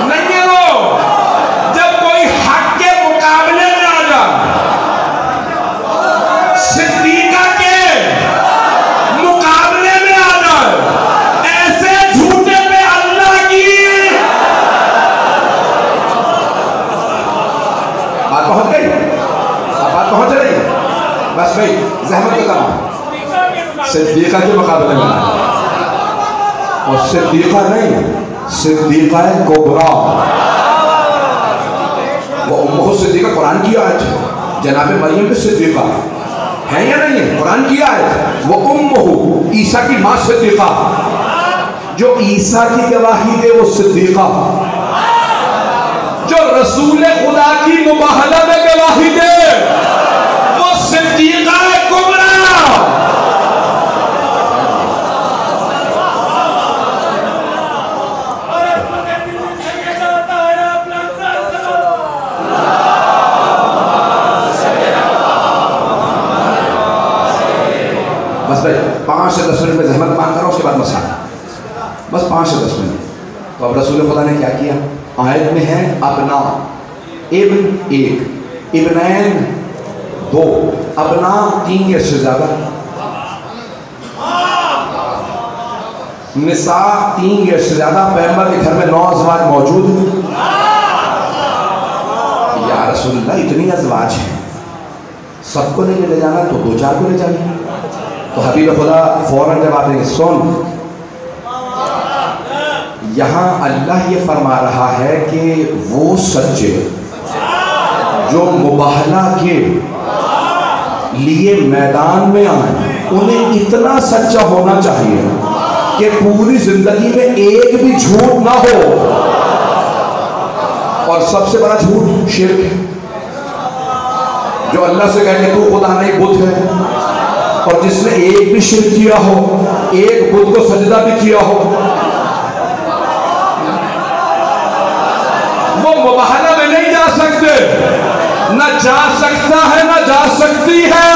نہیں ہے وہ جب کوئی حق کے مقابلے میں آ جائے، صدیقہ کے مقابلے میں آ جائے، ایسے جھوٹے پہ اللہ کی بات پہنچ گئی؟ اب بات پہنچ رہی ہے؟ بس بھائی زحمت کا تمام صدیقہ کے مقابلے میں اور صدیقہ نہیں، صدیقہ کبریٰ، وہ امہ صدیقہ قرآن کی آیت ہے، جناب مریم بھی صدیقہ ہے یا نہیں ہے؟ قرآن کی آیت ہے، وہ امہ عیسیٰ کی ماں صدیقہ، جو عیسیٰ کی گواہی دے وہ صدیقہ، جو رسول خدا کی مباہلہ میں گواہی دے وہ صدیقہ کبریٰ۔ بس بھائی 5 سے 10 منٹ میں زحمت مان کرو، اس کے بعد مسئلہ بس 5 سے 10 منٹ۔ تو اب رسول خدا نے کیا کیا؟ آیت میں ہے ابنا، ابن 1، ابنین 2، ابنا 3 یا اس سے زیادہ، نساء 3 یا اس سے زیادہ۔ پیغمبر کے گھر میں 9 ازواج موجود ہیں۔ یا رسول اللہ اتنی ازواج ہیں، سب کو نہیں لے جانا تو 2-4 کو لے جانا۔ تو حبیب خدا فوراً جب آپ نے سن، یہاں اللہ یہ فرما رہا ہے کہ وہ سچے جو مباہلہ کے لیے میدان میں آئیں انہیں اتنا سچا ہونا چاہیے کہ پوری زندگی میں ایک بھی جھوٹ نہ ہو۔ اور سب سے بڑا جھوٹ شرک ہے، جو اللہ سے کہے کہ تو خدا نہیں بت ہے، اور جس نے ایک بھی شرک کیا ہو، ایک بت کو سجدہ بھی کیا ہو، وہ مباہلہ میں نہیں جا سکتے، نہ جا سکتا ہے نہ جا سکتی ہے۔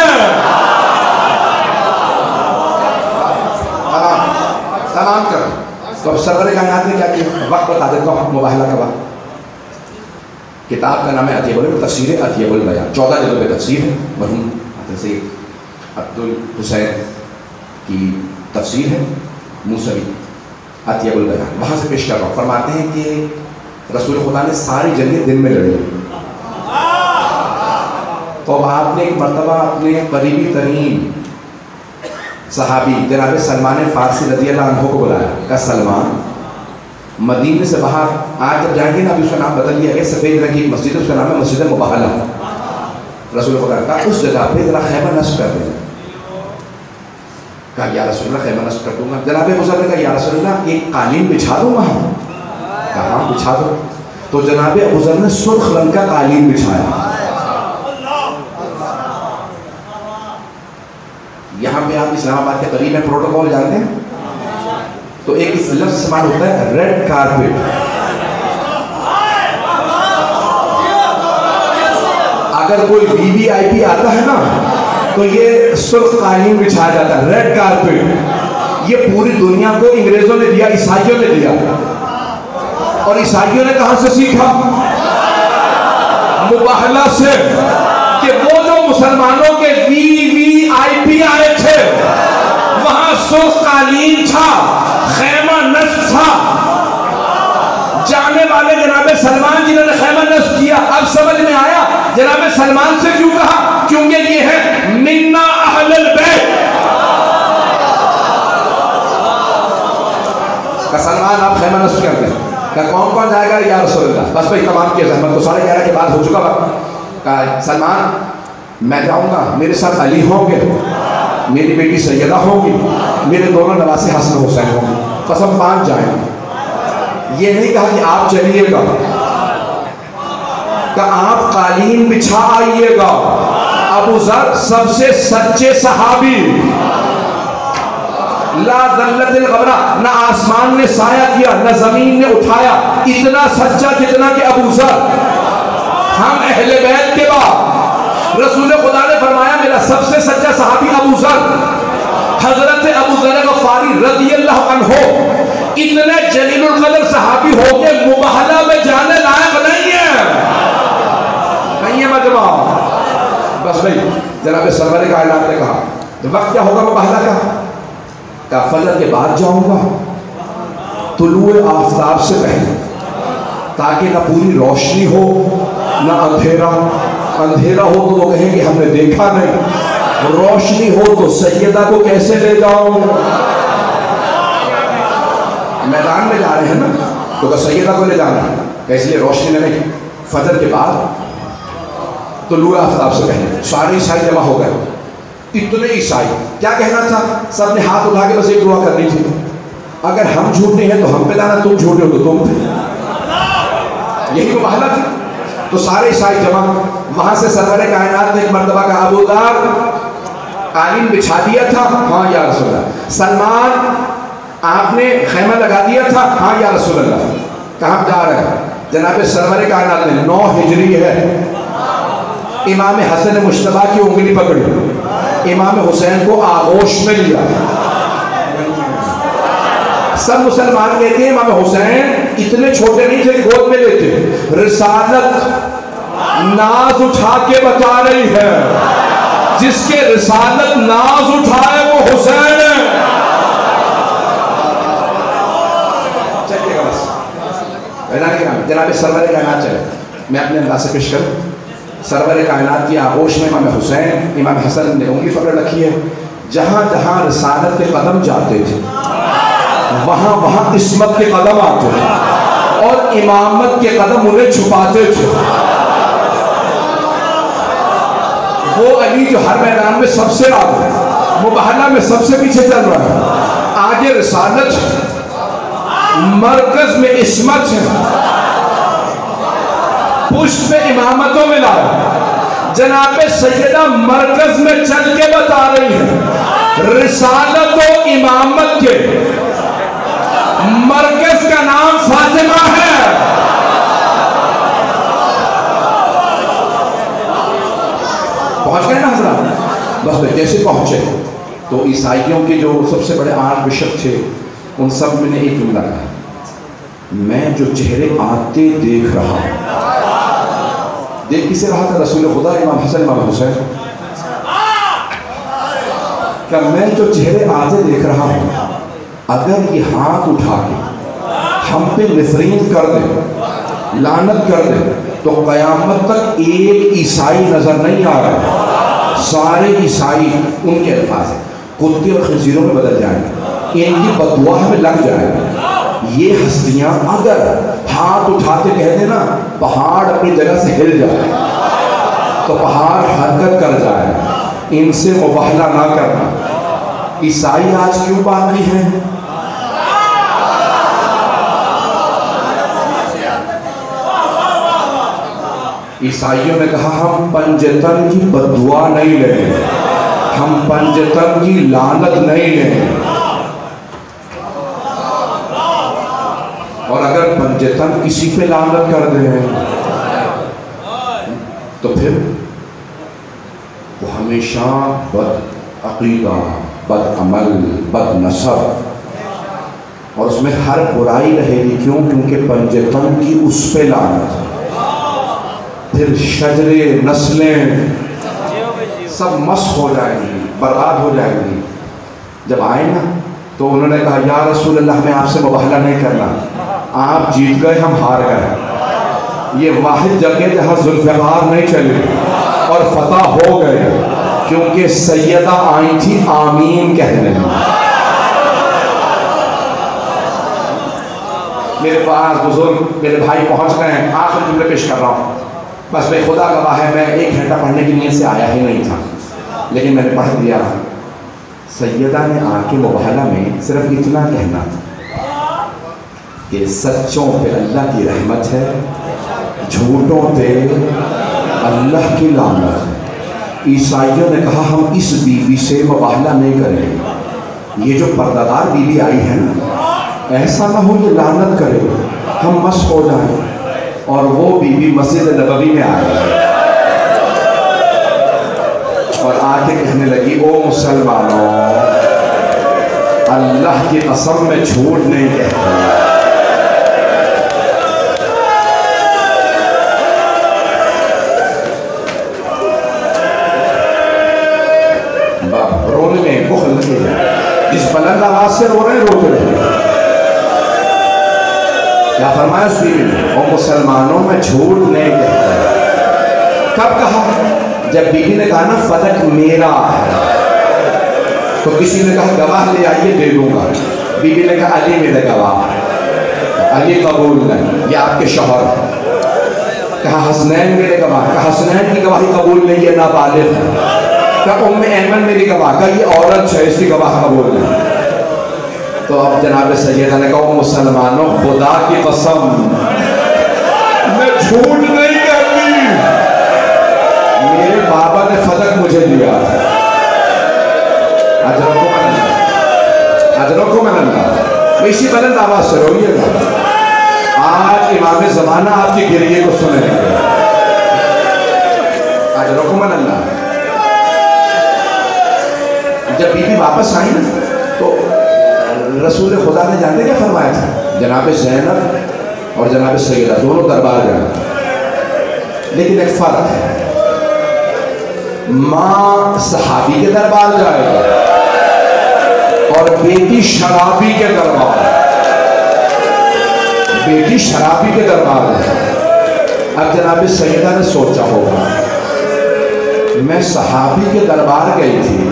تمام کر تو اب سرور کائنات نے کیا کیا؟ وقت بتا دیتا ہوں مباہلہ کا وقت۔ کتاب کا نام ہے اطیب البیان، تفسیر اطیب البیان، 14 جلدوں میں تفسیر ہے، مرحوم سید عبدالحسین کی تفسیر ہے موسوی اطیب البیان، وہاں سے پیش کر رہا ہوں۔ فرماتے ہیں کہ رسول خدا نے ساری جنگیں دن میں لڑی، تو اب آپ نے ایک مرتبہ اپنے قریبی ترین صحابی جناب سلمان فارسی رضی اللہ عنہ کو بلایا، کہا سلمان مدینے سے باہر آج جب جائیں گے نا، ابھی اس کا نام بدل دیا گیا، سفید رنگ کی ایک مسجد ہے، اس کا نام ہے مسجد مباہلہ۔ رسول خدا نے کہا اس جگہ پہ ذرا خیمہ نصب کر دیں۔ کہا یا رسول اللہ خیمہ نصب کر دوں گا. جناب ابو ذر نے کہا یا رسول اللہ ایک قالین بچھا دوں وہاں؟ کہا ہاں بچھا دو. تو جناب ابو ذر نے سرخ رنگ کا قالین بچھایا. یہاں پہ آپ اسلام آباد کے قریب میں پروٹوکول جانتے ہیں؟ تو ایک اس لفظ استعمال ہوتا ہے ریڈ کارپیٹ. اگر کوئی وی وی آئی پی آتا ہے نا تو یہ سرخ قالین بچھایا جاتا ہے, ریڈ کارپیٹ. یہ پوری دنیا کو انگریزوں نے دیا, عیسائیوں نے دیا. اور عیسائیوں نے کہاں سے سیکھا؟ مباہلہ سے. کہ وہ جو مسلمانوں کے وی وی آئی پی آئے تھے وہاں سرخ قالین تھا, خیمہ نصب تھا. جانے والے جناب سلمان جنہوں نے خیمہ نصب کیا, اب سمجھ میں آیا جناب سلمان سے کیوں کہا, کیونکہ یہ ہے منا اہل البیت. کہ سلمان آپ خیمہ نصب کر دیں. کہ کون کون جائے گا یا رسول اللہ؟ بس بھائی تمام کی زحمت تو 11:30 کے بعد ہو چکا وقت. کہا سلمان میں جاؤں گا, میرے ساتھ علی ہوں گے, میری بیٹی سیدہ ہوں گی, میرے دونوں نواسے حسن حسین ہوں گے, بس ہم 5 جائیں گے. یہ نہیں کہا کہ آپ چلیے گا, کہ آپ قالین بچھا آئیے گا. ابو ذر سب سے سچے صحابی, لا ذلت الغبرہ, نہ آسمان نے سایہ کیا نہ زمین نے اٹھایا, اتنا سچا جتنا کہ ابو ذر. ہم اہل بیت کے بعد رسول خدا نے فرمایا میرا سب سے سچا صحابی ابو ذر. حضرت ابو ذر غفاری رضی اللہ عنہ اتنے جلیل القدر صحابی ہو کے مباہلہ میں جانے لائق نہیں ہے, نہیں ہے مجمع. بس بھئی جناب سرور کائنات نے کہا وقت کیا ہوگا مباہلہ کا؟ کہا فجر کے بعد جاؤں گا, طلوع آفتاب سے پہلے, تاکہ نہ پوری روشنی ہو نہ اندھیرا. اندھیرا ہو تو وہ کہیں کہ ہم نے دیکھا نہیں, روشنی ہو تو سیدہ کو کیسے لے جاؤں. میدان میں جا رہے ہیں نا تو کہ سیدہ کو لے جانا ہے, کہ اس لیے روشنی میں نہیں. فجر کے بعد طلوع آفتاب سے پہلے سارے عیسائی جمع ہو گئے. اتنے عیسائی, کیا کہنا تھا؟ سب نے ہاتھ اٹھا کے بس ایک دعا کرنی تھی, اگر ہم جھوٹے ہیں تو ہم پہ لانا, تم جھوٹے ہو تو تم پہ. یہی وہ محلہ تھی. تو سارے عیسائی جمع. وہاں سے سرور کائنات نے ایک مرتبہ کہا ابو ذر قالین بچھا دیا تھا؟ ہاں یا رسول اللہ. سلمان آپ نے خیمہ لگا دیا تھا؟ ہاں یا رسول اللہ. کہاں جا رہے ہیں؟ جناب سرور کائنات نے 9 ہجری ہے, امام حسن مجتبیٰ کی انگلی پکڑی, امام حسین کو آغوش میں لیا. سب مسلمان کہتے ہیں امام حسین اتنے چھوٹے نہیں تھے کہ گود میں لیتے. رسالت ناز اٹھا کے بتا رہی ہے, جس کے رسالت ناز اٹھائے وہ حسین ہے. چلیے گا بس جناب سرور کائنات چلے. میں اپنے انداز سے پیش کروں. سرور کائنات کی آغوش میں امام حسین, امام حسن نے انگلی پکڑ رکھی ہے. جہاں جہاں رسالت کے قدم جاتے تھے وہاں وہاں عصمت کے قدم آتے تھے, اور امامت کے قدم انہیں چھپاتے تھے. وہ علی جو ہر میدان میں سب سے آگے, مباہلہ میں سب سے پیچھے چل رہا ہے, آگے رسالت, مرکز میں عصمت ہے, پشت میں امامتوں میں لایا. جناب سیدہ مرکز میں چل کے بتا رہی ہے رسالت و امامت کے مرکز کا نام فاطمہ ہے. پہنچ گئے نا حضرات؟ بس جیسے پہنچے تو عیسائیوں کے جو سب سے بڑے آرچ بشپ تھے ان سب میں نے ایک جملہ کہا, میں جو چہرے آتے دیکھ رہا ہوں. دیکھ کسے رہا تھا؟ رسول خدا امام حسن امام حسین. کہ میں جو چہرے آتے دیکھ رہا ہوں, اگر یہ ہاتھ اٹھا کے ہم پہ نفرین کر دے, لعنت کر دے, تو قیامت تک ایک عیسائی نظر نہیں آ رہا. سارے عیسائی, ان کے الفاظ ہیں, کتے اور خنزیروں میں بدل جائیں گے, ان کی بددعا ہمیں لگ جائے گا. یہ ہستیاں اگر ہاتھ اٹھاتے کہہ دینا پہاڑ اپنی جگہ سے ہل جائے تو پہاڑ حرکت کر جائے. ان سے مباہلہ نہ کرنا. عیسائی آج کیوں باقی ہیں؟ عیسائیوں نے کہا ہم پنجتن کی بددعا نہیں لیں، ہم پنجتن کی لعنت نہیں لیں، اور اگر پنجتن کسی پہ لعنت کر دیں تو پھر وہ ہمیشہ بد عقیدہ، بد عمل، بد نسب، اور اس میں ہر برائی رہے گی. کیوں؟ کیونکہ پنجتن کی اس پہ لعنت. پھر شجریں، نسلیں سب مسخ ہو جائیں گی، برباد ہو جائیں گی. جب آئے نا تو انہوں نے کہا یا رسول اللہ ہمیں آپ سے مباہلہ نہیں کرنا، آپ جیت گئے ہم ہار گئے. یہ واحد جگہ جہاں ذوالفقار نہیں چلے اور فتح ہو گئے، کیونکہ سیدہ آئی تھی آمین کہنے. میرے پاس بزرگ میرے بھائی پہنچ گئے ہیں، آخر جملے پیش کر رہا ہوں. بس میں خدا گواہ ہے، میں 1 گھنٹہ پڑھنے کی نیت سے آیا ہی نہیں تھا، لیکن میں نے پڑھ دیا. سیدہ نے آ کے مباہلہ میں صرف اتنا کہنا تھا کہ سچوں پہ اللہ کی رحمت ہے، جھوٹوں پہ اللہ کی لعنت ہے. عیسائیوں نے کہا ہم اس بیوی سے مباہلہ نہیں کریں گے، یہ جو پردہ بی بی آئی ہے نا، ایسا نہ ہو یہ لعنت کرے، ہم مسخ ہو جائیں. اور وہ بی بی مسجد نبوی میں آئی اور آ کے کہنے لگی او مسلمانوں، اللہ کی قسم میں جھوٹ نہیں کہتا. رونے میں بخل لگے جائے، جس بلند آواز سے رو رہے روتے رہے. کیا فرمایا اس بیوی نے؟ او مسلمانوں میں جھوٹ نہیں کہتا. کب کہا؟ جب بیوی نے کہا نا فلک میرا ہے، تو کسی نے کہا گواہ لے آئیے دے دوں گا. بیوی نے کہا علی میرے گواہ، علی قبول نہیں، یہ آپ کے شوہر ہے. کہا حسنین میرے گواہ، کہا حسنین کی گواہی قبول نہیں، یہ نابالغ ہے. کہا ام ایمن میری گواہ، کہا یہ عورت ہے، اس کی گواہ قبول نہیں. تو اب جناب سیدہ نے کہا مسلمانوں خدا کی قسم میں جھوٹ نہیں کہتی، میرے بابا نے فلک مجھے دیا. اجرکم من اللہ. اسی بلند آواز سے روئیے گا. آج امام زمانہ آپ کی گریے کو سنے گا. اجرکم من اللہ. جب بی بی واپس آئی نا تو رسول خدا نے جانتے کیا فرمایا تھا؟ جناب زینب اور جناب سیدہ دونوں دربار گئے، لیکن ایک فرق ہے، ماں صحابی کے دربار جائے اور بیٹی شرابی کے دربار. بیٹی شرابی کے دربار ہے. اب جناب سیدہ نے سوچا ہوگا میں صحابی کے دربار گئی تھی،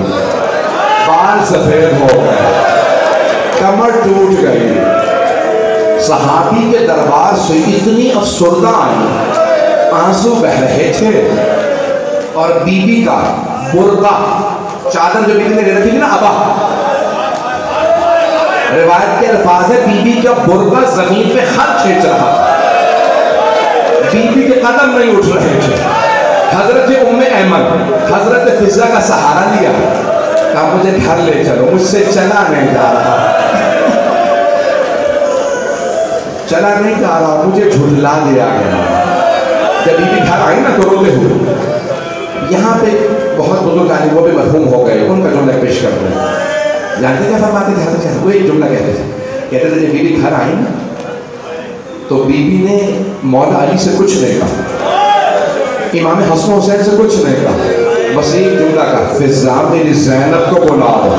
بال سفید ہو گئے، کمر ٹوٹ گئی، صحابی کے دربار سے اتنی افسردہ آئی، آنسو بہ رہے تھے، اور بی بی کا برقع چادر جو بی بی نے لے رکھی تھی نا ابا، روایت کے الفاظ ہے بی بی کا برقع زمین پہ خط کھینچ رہا تھا، بی بی کے قدم نہیں اٹھ رہے تھے. حضرت ام ایمن حضرت فضہ کا سہارا لیا، کہا مجھے گھر لے چلو، مجھ سے چلا نہیں جا رہا، چلا نہیں جا رہا، مجھے جھٹلا دیا گیا. جب بی بی گھر آئی نا تو روتے ہوئے، یہاں پہ بہت بزرگ آنے وہ بھی مرحوم ہو گئے، ان کا جملہ پیش کرتے ہیں. جانتے کیا فرماتے تھے؟ وہ ایک جملہ کہتے تھے جب بی بی گھر آئی نا تو بی بی نے مولا علی سے کچھ نہیں کہا، امام حسن حسین سے کچھ نہیں کہا، بس ایک جملہ کہا فضہ میری زینب کو بلا دو.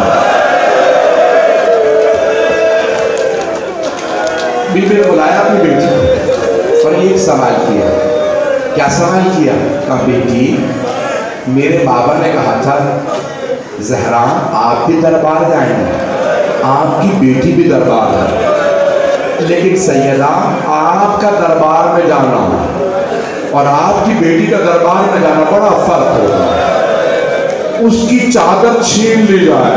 بی بی نے بلایا اپنی بیٹی کو اور ایک سوال کیا. کیا سوال کیا؟ کہا بیٹی میرے بابا نے کہا تھا زہرا آپ بھی دربار جائیں گے، آپ کی بیٹی بھی دربار ہے، لیکن سیدہ آپ کا دربار میں جانا اور آپ کی بیٹی کا دربار میں جانا بڑا فرق ہوگا. اس کی چادر چھین لی جائے،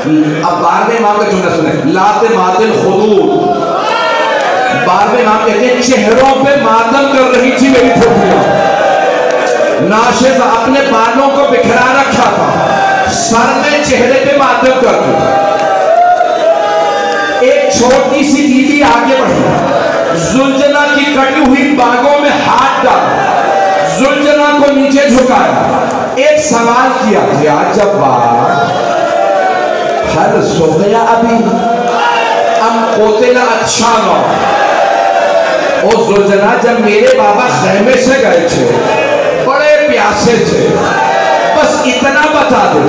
اب 12ویں امام کا جملہ سنیں، لاتمات الخدود، 12ویں امام کہتے ہیں چہروں پہ ماتم کر رہی تھی میری پھوپھیاں، ناشز اپنے بالوں کو بکھرا رکھا تھا، سر میں چہرے پہ ماتم کرتی، ایک چھوٹی سی بیوی آگے بڑھی، زلجنہ کی کٹی ہوئی باغوں میں ہاتھ ڈالا، زلجنہ کو نیچے جھکایا، ایک سوال کیا، یا جواب حل سویا ابھی ام قتل اطشانا، او زلجنہ جب میرے بابا خیمے سے گئے تھے بڑے پیاسے تھے، بس اتنا بتا دے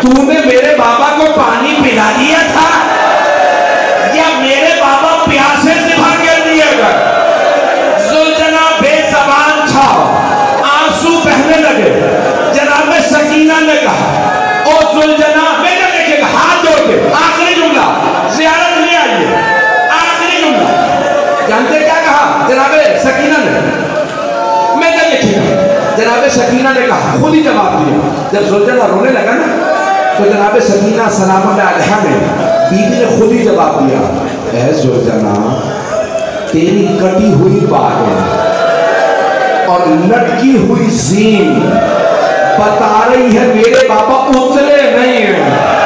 تو نے میرے بابا کو پانی پلا دیا تھا یا میرے بابا پیاسے سے بھر کے دیے گئے؟ زلجنہ بے زبان تھا، آنسو بہنے لگے، جناب سکینہ نے کہا او زلجنہ، میں نے دیکھے گا ہاتھ جوڑ کے آخری جملہ زیارت لے آئیے، آخری جملہ جانتے کیا کہا جناب سکینہ نے؟ میں نے دیکھے گا، جناب سکینہ نے کہا، خود ہی جواب دیا، جب زلجنہ رونے لگا نا تو جناب سکینہ سلام علیہ نے بیوی نے خود ہی جواب دیا، اے زلجنہ تیری کٹی ہوئی باہیں اور لٹکی ہوئی زین بتا رہی ہے میرے بابا اترے نہیں ہیں۔